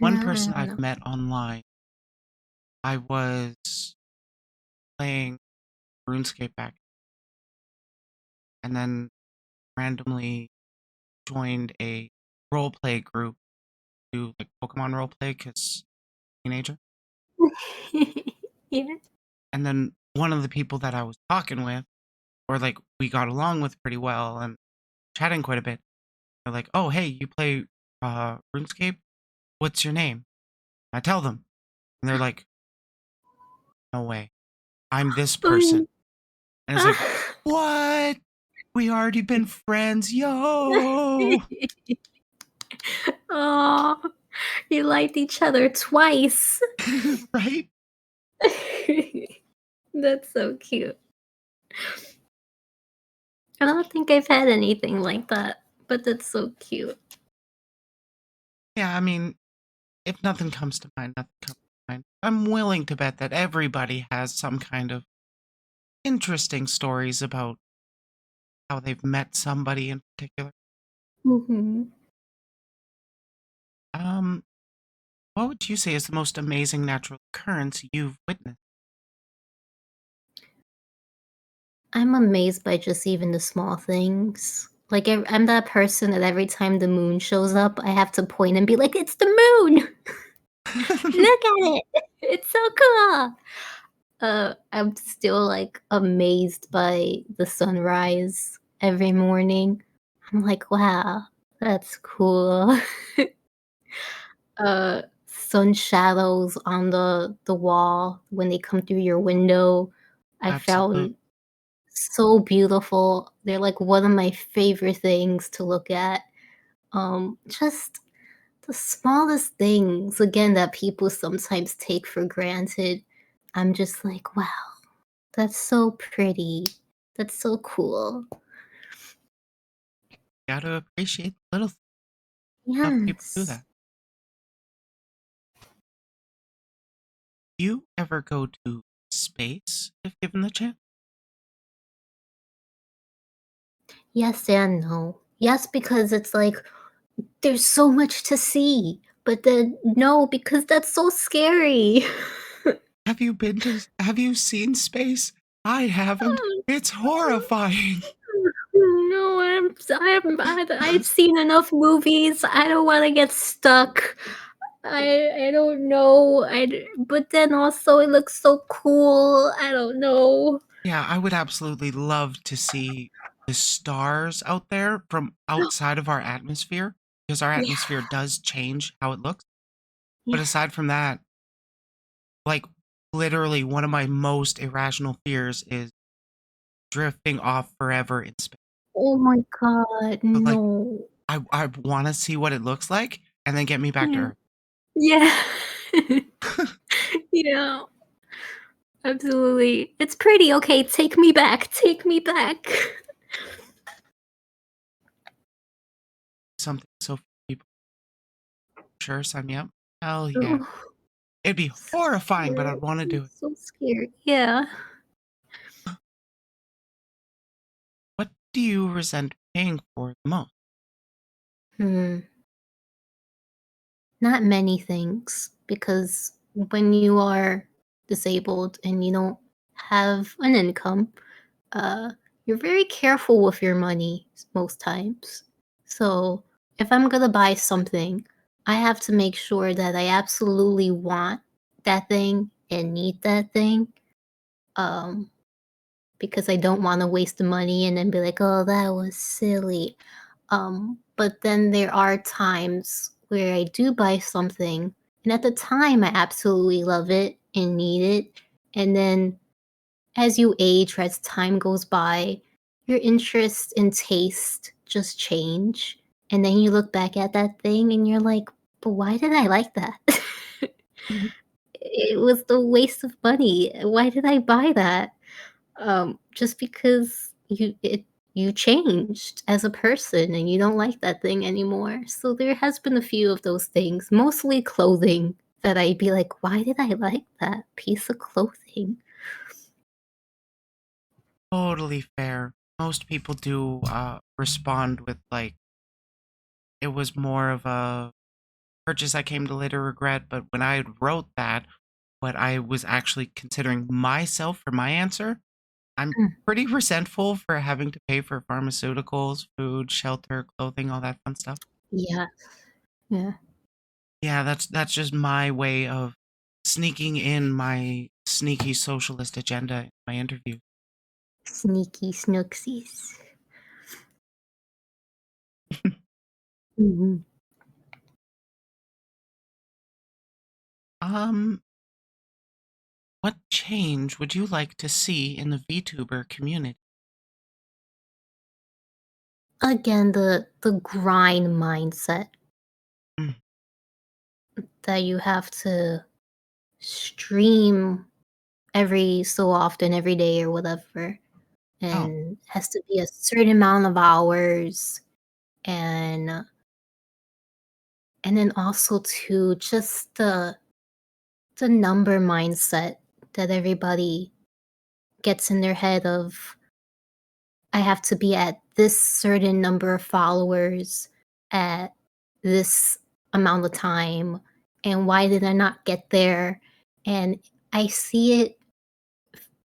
One No, I person don't I've know. met online, I was playing RuneScape back, and then randomly joined a role play group to like Pokemon role play because teenager. Yeah. And then one of the people that I was talking with, or like we got along with pretty well and chatting quite a bit, they're like, "Oh, hey, you play RuneScape? What's your name?" I tell them, and they're like, "No way, I'm this person." Oh, And it's like, "What? We already been friends, yo!" Aw, you liked each other twice. Right? That's so cute. I don't think I've had anything like that, but that's so cute. Yeah, I mean, if nothing comes to mind, nothing comes to mind. I'm willing to bet that everybody has some kind of interesting stories about how they've met somebody in particular. Mhm. Um, what would you say is the most amazing natural occurrence you've witnessed? I'm amazed by just even the small things. Like, I'm that person that every time the moon shows up, I have to point and be like, "It's the moon! Look at it! It's so cool!" I'm still, like, amazed by the sunrise every morning. I'm like, "Wow, that's cool." Sun shadows on the wall when they come through your window, I Absolutely. found so beautiful. They're, like, one of my favorite things to look at. Just the smallest things, again, that people sometimes take for granted. I'm just like, "Wow, that's so pretty. That's so cool." Gotta appreciate the little things. Not people do Yes. that. Do you ever go to space if given the chance? Yes and no. Yes, because it's like, there's so much to see, but then no, because that's so scary. Have you seen space? I haven't. It's horrifying. No, I've seen enough movies. I don't wanna get stuck. I don't know. But then also it looks so cool. I don't know. Yeah, I would absolutely love to see the stars out there from outside of our atmosphere because our Yeah. atmosphere does change how it looks. But Yeah. aside from that, like, literally one of my most irrational fears is drifting off forever in space. Oh my god, But, like, no. I wanna see what it looks like and then get me back to Yeah. Earth. Yeah. Yeah, absolutely. It's pretty, okay, take me back, take me back. Something so few people sure, sign me up. Hell yeah. Ugh, It'd be so horrifying, but scared. I'd wanna I'm do it. so scared. Yeah. What do you resent paying for the most? Hmm. Not many things, because when you are disabled and you don't have an income, uh, you're very careful with your money most times. So if I'm gonna buy something, I have to make sure that I absolutely want that thing and need that thing. Um, because I don't want to waste the money and then be like, oh, that was silly. But then there are times where I do buy something, and at the time I absolutely love it and need it. And then as you age, or as time goes by, your interest and taste just change. And then you look back at that thing and you're like, but why did I like that? Mhm. It was the waste of money. Why did I buy that? Just because you changed as a person and you don't like that thing anymore. So there has been a few of those things, mostly clothing, that I'd be like, why did I like that piece of clothing? Totally fair. Most people do, respond with, like, it was more of a purchase I came to later regret, but when I wrote that, what I was actually considering myself for my answer, I'm Mm, pretty resentful for having to pay for pharmaceuticals, food, shelter, clothing, all that fun stuff. yeah, yeah. Yeah, that's just my way of sneaking in my sneaky socialist agenda in my interview. Sneaky snooksies. Mhm. Um, what change would you like to see in the VTuber community? Again, the grind mindset Mm, that you have to stream every so often, every day or whatever, oh, and has to be a certain amount of hours, and and then also to just the number mindset that everybody gets in their head of, I have to be at this certain number of followers at this amount of time, and why did I not get there? And I see it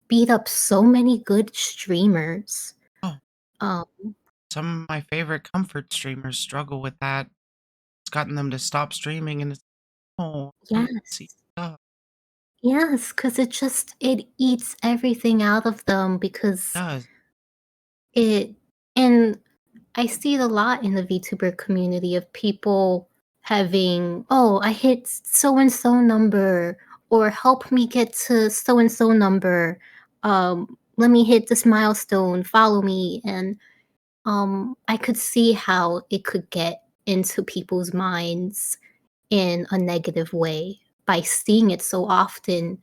beat up so many good streamers. oh, Um, some of my favorite comfort streamers struggle with that. It's gotten them to stop streaming, and it's, oh, I want to see yes. stuff. Yes, because it eats everything out of them, It because does. it and I see it a lot in the VTuber community of people having, "Oh, I hit so and so number," or "Help me get to so and so number. Let me hit this milestone, follow me." And I could see how it could get into people's minds in a negative way by seeing it so often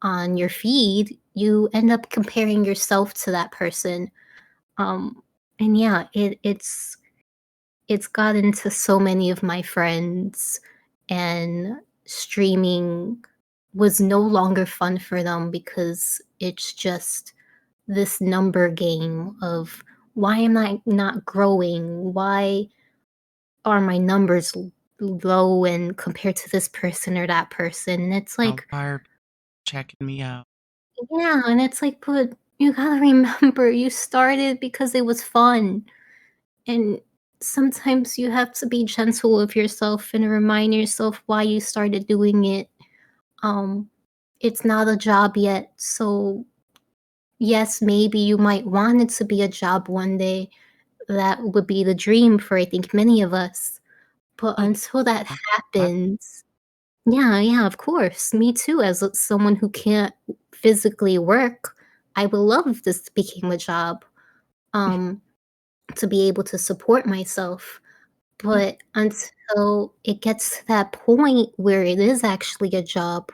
on your feed. You end up comparing yourself to that person. Um, and yeah, it's got into so many of my friends, and streaming was no longer fun for them because it's just this number game of, why am I not growing? Why are my numbers low and compared to this person or that person? And it's Now, like, why are people checking me out? yeah, and it's like, but you gotta remember, you started because it was fun. And sometimes you have to be gentle with yourself and remind yourself why you started doing it. Um, it's not a job yet. So, yes, maybe you might want it to be a job one day. That would be the dream for, I think, many of us. But Oh, until that what? happens, Yeah, yeah, of course. Me too, as someone who can't physically work, I would love this became a job, um, to be able to support myself. Yeah, But until it gets to that point where it is actually a job,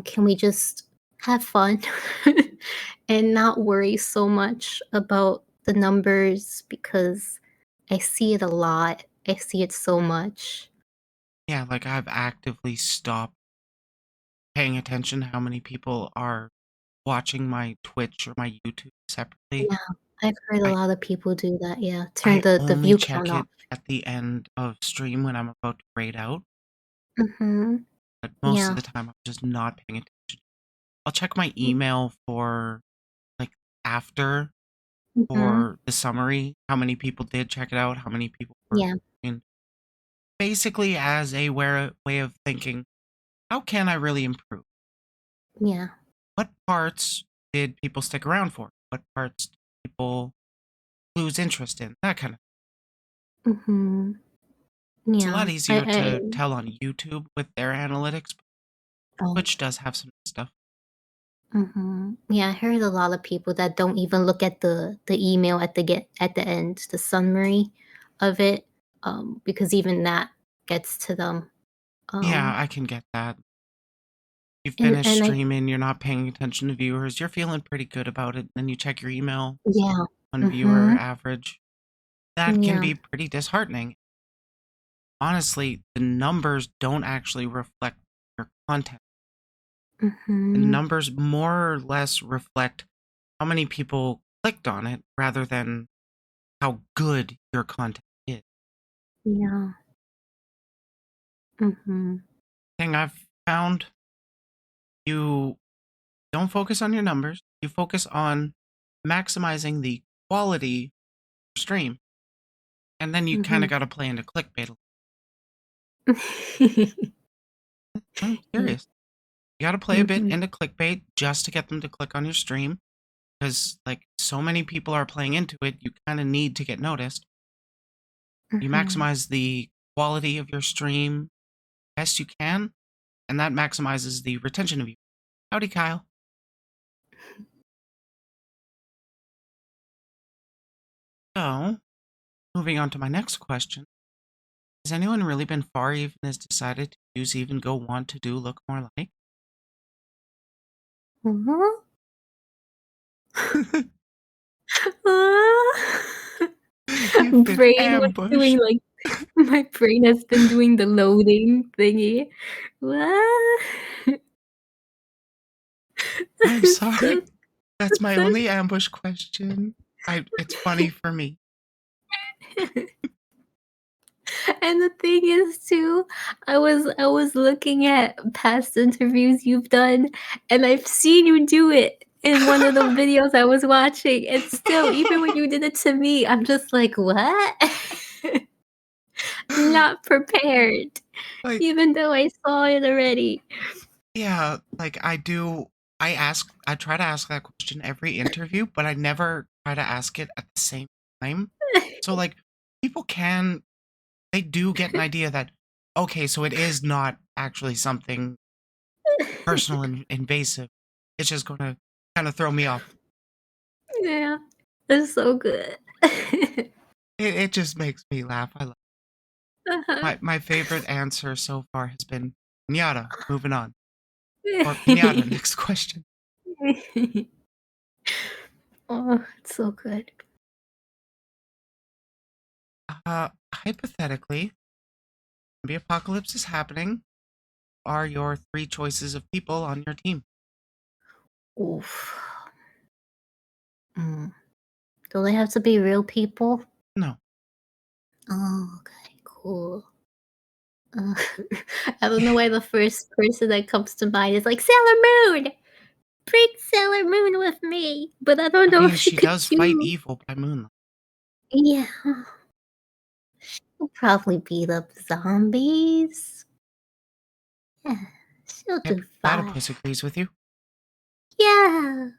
can we just have fun and not worry so much about the numbers because I see it a lot. I see it so much. yeah, like I've actively stopped paying attention how many people are watching my Twitch or my YouTube separately. Yeah, I've heard a I lot of people do that, yeah, turn I the only view check count off. it at the end of stream when I'm about to raid out, Mhm. but most of Yeah. the time I'm just not paying attention. I'll check my Mm, email for like after mhm. or the summary, how many people did check it out, how many people were Yeah, in. Basically, as a way of thinking, how can I really improve? yeah. What parts did people stick around for? What parts did people lose interest in? That kind of. Mhm. It's a lot Yeah. easier to I tell on YouTube with their analytics, but oh, Twitch does have some stuff. mhm. Yeah, I heard a lot of people that don't even look at the email at the end, the summary of it, because even that gets to them. Yeah, Um, I can get that. You finish and I streaming, you're not paying attention to viewers, you're feeling pretty good about it, then you check your email, yeah. one viewer Mhm. average. That can Yeah. be pretty disheartening. Honestly, the numbers don't actually reflect your content. The Mhm. numbers more or less reflect how many people clicked on it rather than how good your content is. Yeah. Mhm. Thing I've found, you don't focus on your numbers, you focus on maximizing the quality of your stream, and then you kind of Mhm. got to play into clickbait. I'm Yeah. serious. You got to play a bit Mhm. into clickbait just to get them to click on your stream because, like, so many people are playing into it, you kind of need to get noticed. You Mhm. maximize the quality of your stream best you can, and that maximizes the retention of you. Howdy, Kyle. So, moving on to my next question. Has anyone really been far even has decided to use even go want to do look more like? Huh? You've been Brain was doing, ambushed. like my brain has been doing the loading thingy. What? I'm So sorry. That's my so only ambush question. It's funny for me. and the thing is too, I was looking at past interviews you've done, and I've seen you do it in one of the videos I was watching, and still, even when you did it to me, I'm just like, "What?" Not prepared, Like, even though I saw it already. yeah, like I try to ask that question every interview, but I never try to ask it at the same time. So like people can they do get an idea that okay, so it is not actually something personal and invasive. It's just going to kind of throw me off. Yeah, it's so good. It just makes me laugh. I love Uh-huh. my favorite answer so far has been pinata. Moving on. Or pinata. Next question. Oh, it's so good. Hypothetically, the apocalypse is happening. Are your three choices of people on your team? Oof. Mm. Do they have to be real people? No. Oh, okay, cool. Uh, I don't know why the first person that comes to mind is like Sailor Moon. Bring Sailor Moon with me, but I don't I know if mean, she she could does fight do. evil by moonlight. Yeah, she'll probably beat up zombies. Yeah, she'll Yep, do fine. platypus agrees with you. Yeah.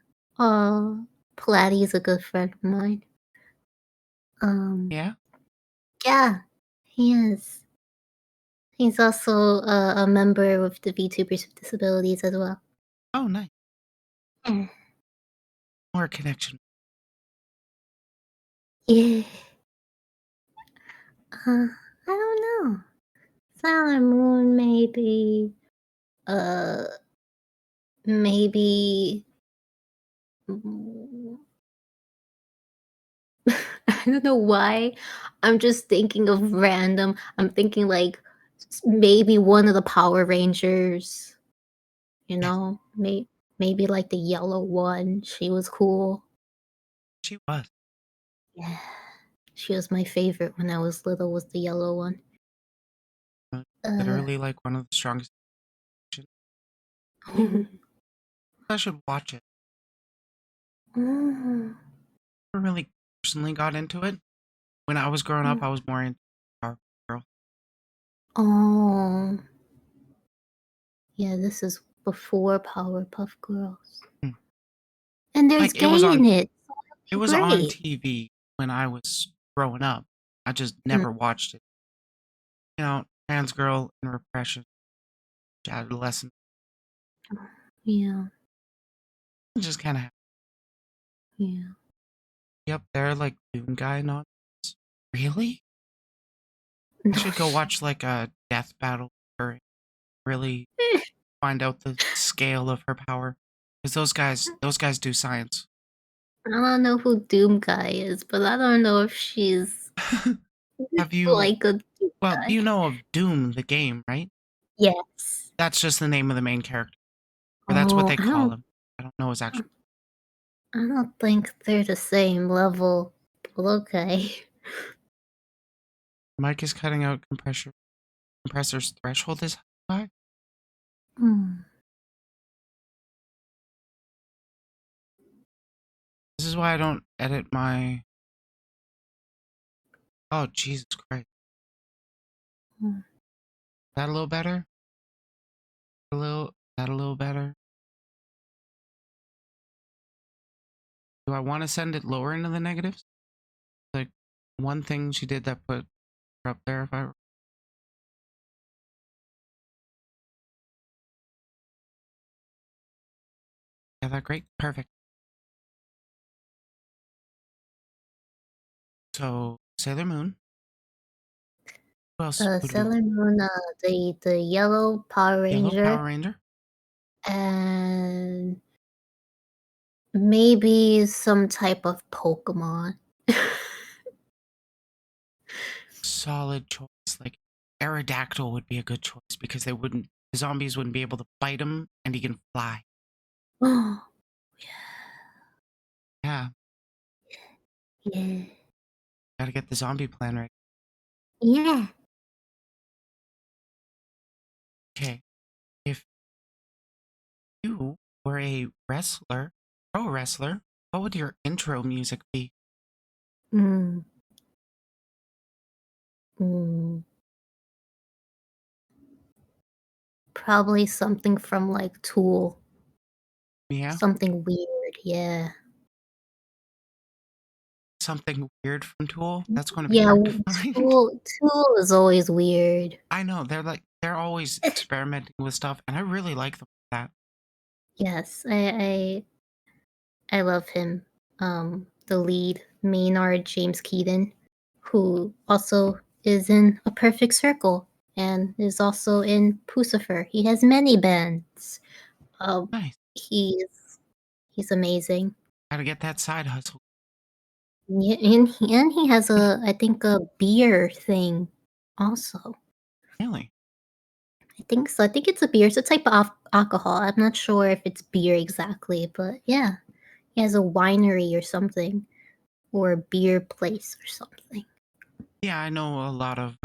Platy's a good friend of mine. Um, Yeah. yeah, he is. He's also a member of the VTubers with Disabilities as well. Oh, nice. Yeah. More connection. Yeah. I don't know. Sailor Moon, maybe. Uh, maybe. mm, I don't know why. I'm just thinking of random. I'm thinking like maybe one of the Power Rangers. You Yes, know, maybe like the yellow one. She was cool. she was. Yeah, she was my favorite when I was little. Was the yellow one? Uh, Literally like one of the strongest. I should watch it. mm, I really personally got into it. When I was growing up, I was more into Powerpuff Girl. oh, yeah. This is before Powerpuff Girls, Hmm. and there's Like gay in it. So it that'd be was on great. TV when I was growing up. I just Mm, never watched it. Trans girl and repression, adolescent. yeah, It just kind of, yeah. yep, they're like Doom guy nonsense. Really? I No, should go watch like a death battle with her and really find out the scale of her power. Because those guys do science. I don't know who Doom Guy is, but I don't know if she's Have you, like a Doom well, Guy. you know of Doom, the game, right? Yes. That's just the name of the main character. Or that's what Oh, they call him. I don't know his actual. I don't think they're the same level. But okay. Mike is cutting out compressor's threshold is high. Hmm. This is why I don't edit my. Oh, Jesus Christ. Hmm. That a little better? That a little better? Do I want to send it lower into the negatives? Like, one thing she did that put her up there if I. Yeah, that great? Perfect. So, Sailor Moon. Who else would we. Sailor Moon, the yellow Power Yellow Ranger, Power Ranger? and maybe some type of Pokemon. Solid choice. Like, Aerodactyl would be a good choice because the zombies wouldn't be able to bite him and he can fly. Oh, Yeah, yeah. gotta get the zombie plan right. Yeah. Okay, if you were a pro wrestler, what would your intro music be? Mm, mm. Probably something from like Tool. Yeah, Something weird, yeah. something weird from Tool. That's going to be Yeah, hard to find. Tool is always weird. I know they're always experimenting with stuff, and I really like them for that. Yes, I love him. The lead, Maynard James Keaton, who also is in A Perfect Circle and is also in Pucifer. He has many bands. Um, Nice. he's he's amazing. Gotta get that side hustle. Yeah, and he has I think a beer thing also. Really? I think so. I think it's a beer. It's a type of alcohol. I'm not sure if it's beer exactly, but yeah, he has a winery or something, or a beer place or something. Yeah, I know a lot of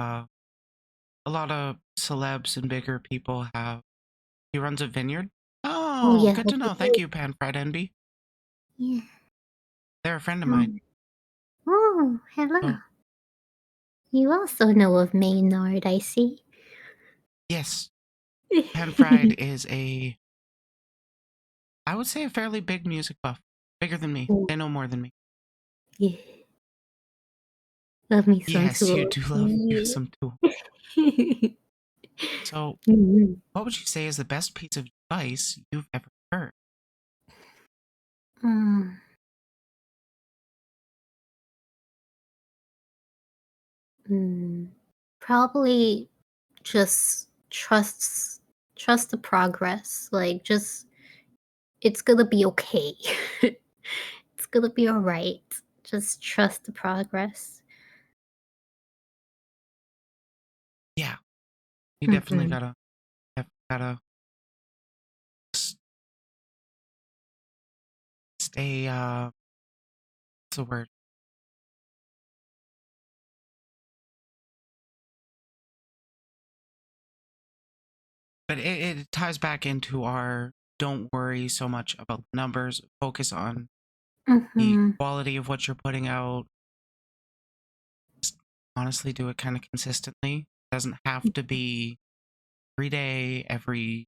celebs and bigger people have. He runs a vineyard. Oh Oh, yeah, good to know. Thank you, Pan Fried Envy. yeah. They're a friend of mine. Um, oh, hello. Oh, You also know of Maynard, I see. yes, Pan Fried is I would say a fairly big music buff. Bigger than me. Oh, They know more than me. yeah, love me some Yes, you Tool. do love you Yeah. some Tool. So, Mhm. what would you say is the best piece of advice you've ever heard? Mm, mm. Probably just trust the progress. Like, just it's gonna be okay. It's gonna be alright. Just trust the progress. Yeah, you definitely Mhm, gotta s- stay. What's the word? But it ties back into our don't worry so much about the numbers. Focus on the mhm, quality of what you're putting out. Just honestly, do it kind of consistently. It doesn't have to be every day, every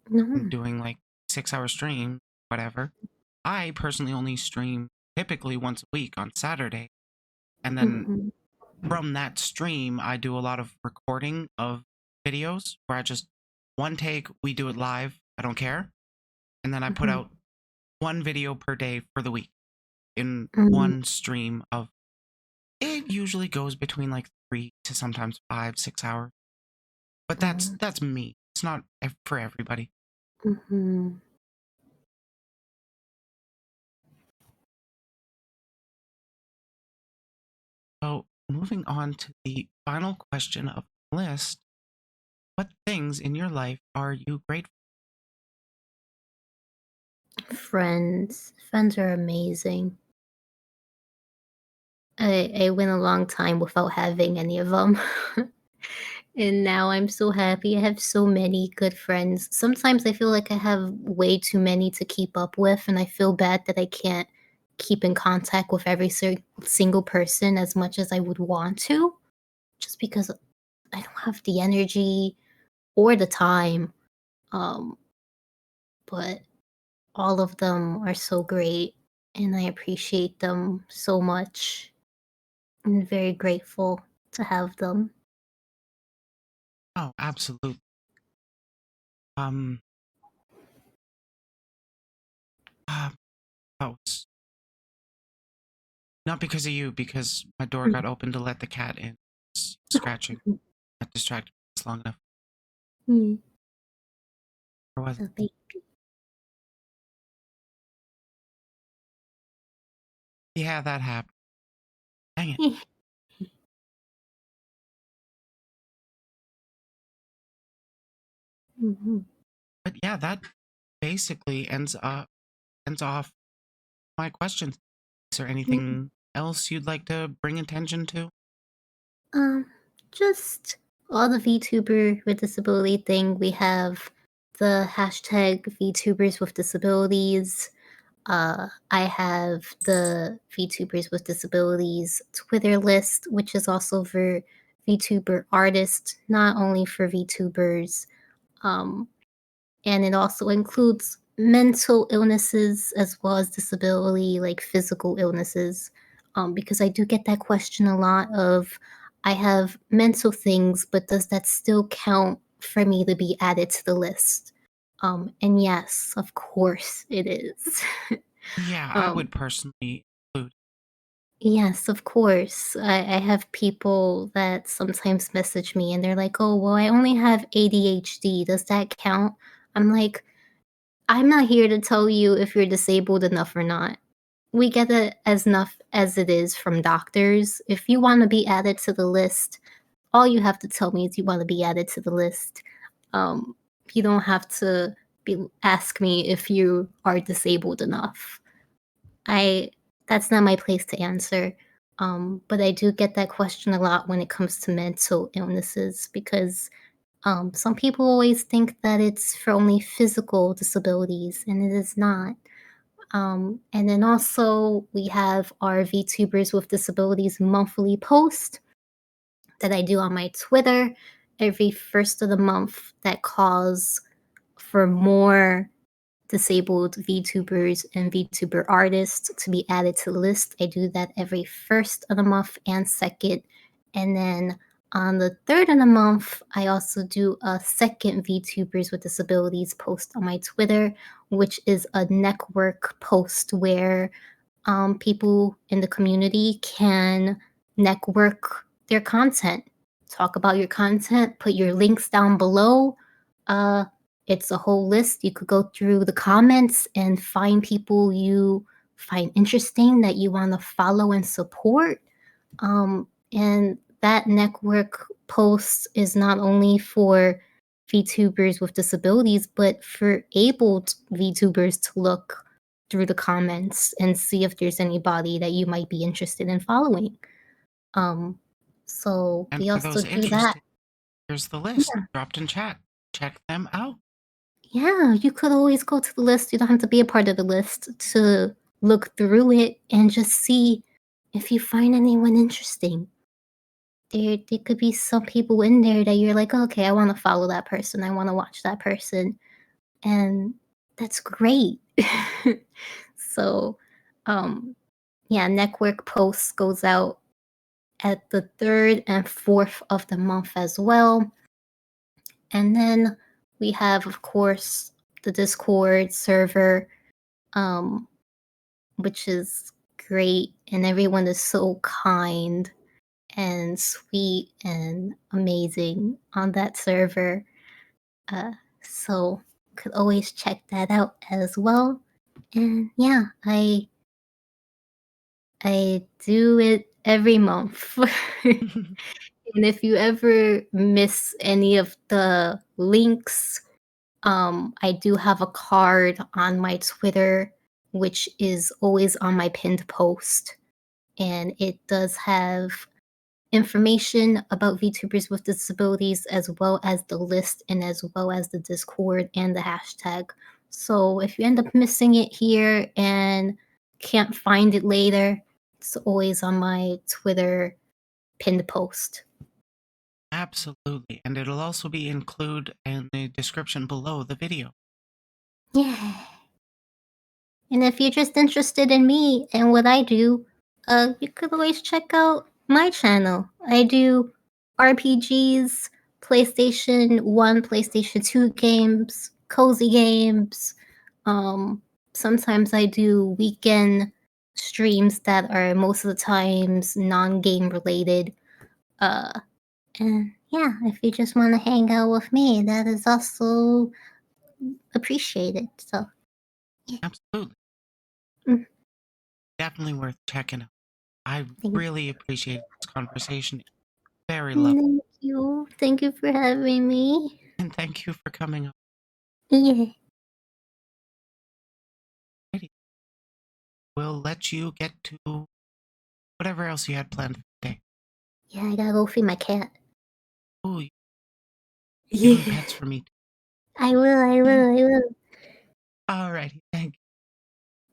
no, doing like 6 hour stream, whatever. I personally only stream typically once a week on Saturday. And then mhm, from that stream, I do a lot of recording of videos where I just one take, we do it live. I don't care. And then I put mhm, out one video per day for the week in mhm, one stream of it usually goes between like 3 to sometimes 5, 6 hours. But oh, that's me. It's not for everybody. mhm. So moving on to the final question of the list. What things in your life are you grateful Friends are amazing. I went a long time without having any of them. And now I'm so happy. I have so many good friends. Sometimes I feel like I have way too many to keep up with, and I feel bad that I can't keep in contact with every single person as much as I would want to, just because I don't have the energy or the time. Um, but all of them are so great, and I appreciate them so much. I'm very grateful to have them. for? Oh, absolutely. Um, uh, oh, not because of you, because my door got open to let the cat in. Scratching. That distracted us long enough. Mm, Or was it? so thank Yeah, that happened. Dang it. you. Mhm. But yeah, that basically ends off my questions. Is there Yeah. anything else you'd like to bring attention to? Um, just all the VTuber with disability thing. We have the hashtag VTubers with disabilities. I have the VTubers with disabilities Twitter list, which is also for VTuber artists, not only for VTubers. Um, and it also includes mental illnesses as well as disability, like physical illnesses. Because I do get that question a lot of, I have mental things, but does that still count for me to be added to the list? And yes, of course it is. Yeah, I um, would personally include. yes, of course. I have people that sometimes message me and they're like, oh, well, I only have ADHD. Does that count? I'm like, I'm not here to tell you if you're disabled enough or not. We get it as enough as it is from doctors. If you want to be added to the list, all you have to tell me is you want to be added to the list. Um, you don't have to ask me if you are disabled enough. I That's not my place to answer. But I do get that question a lot when it comes to mental illnesses because some people always think that it's for only physical disabilities, and it is not. And then also, we have our VTubers with Disabilities monthly post that I do on my Twitter every first of the month that calls for more disabled VTubers and VTuber artists to be added to the list. I do that every first of the month and second. And then On the 3rd of the month, I also do a second VTubers with Disabilities post on my Twitter, which is a network post where people in the community can network their content. Talk about your content, put your links down below. Uh, it's a whole list. You could go through the comments and find people you find interesting that you want to follow and support. And that network post is not only for VTubers with disabilities, but for abled VTubers to look through the comments and see if there's anybody that you might be interested in following. Um, so And we for also those do that. interested, here's the list Yeah. dropped in chat. Check them out. Yeah, you could always go to the list. You don't have to be a part of the list to look through it and just see if you find anyone interesting. There could be some people in there that you're like, "Okay, I wanna follow that person, I wanna watch that person," and that's great. So, um, yeah, network posts goes out at the 3rd and 4th of the month as well, and then we have, of course, the Discord server, um, which is great, and everyone is so kind and sweet and amazing on that server. Uh, so could always check that out as well. And yeah, I do it every month. And if you ever miss any of the links, I do have a card on my Twitter, which is always on my pinned post. And it does have information about VTubers with disabilities, as well as the list and as well as the Discord and the hashtag. So if you end up missing it here and can't find it later, it's always on my Twitter pinned post. Absolutely. And it'll also be included in the description below the video. Yeah. And if you're just interested in me and what I do, you could always check out my channel. I do RPGs, PlayStation 1, PlayStation 2 games, cozy games. Sometimes I do weekend streams that are most of the times non-game related. Uh, and yeah, if you just want to hang out with me, that is also appreciated. So, yeah. Absolutely. Mm, Definitely worth checking out. I thank really appreciate this conversation. Very lovely. Thank you. Thank you for having me. And thank you for coming up. Yeah. We'll let you get to whatever else you had planned for the day. Yeah, I gotta go feed my cat. Oh, even Yeah. pets for me. I will. Alrighty. Thank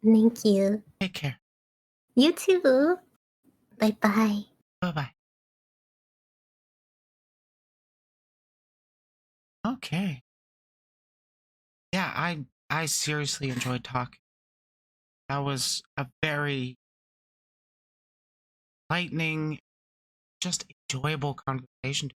you. Thank you. Take care. You too. Bye bye. Bye-bye. Okay. Yeah, I seriously enjoyed talking. That was a very lightning, just enjoyable conversation.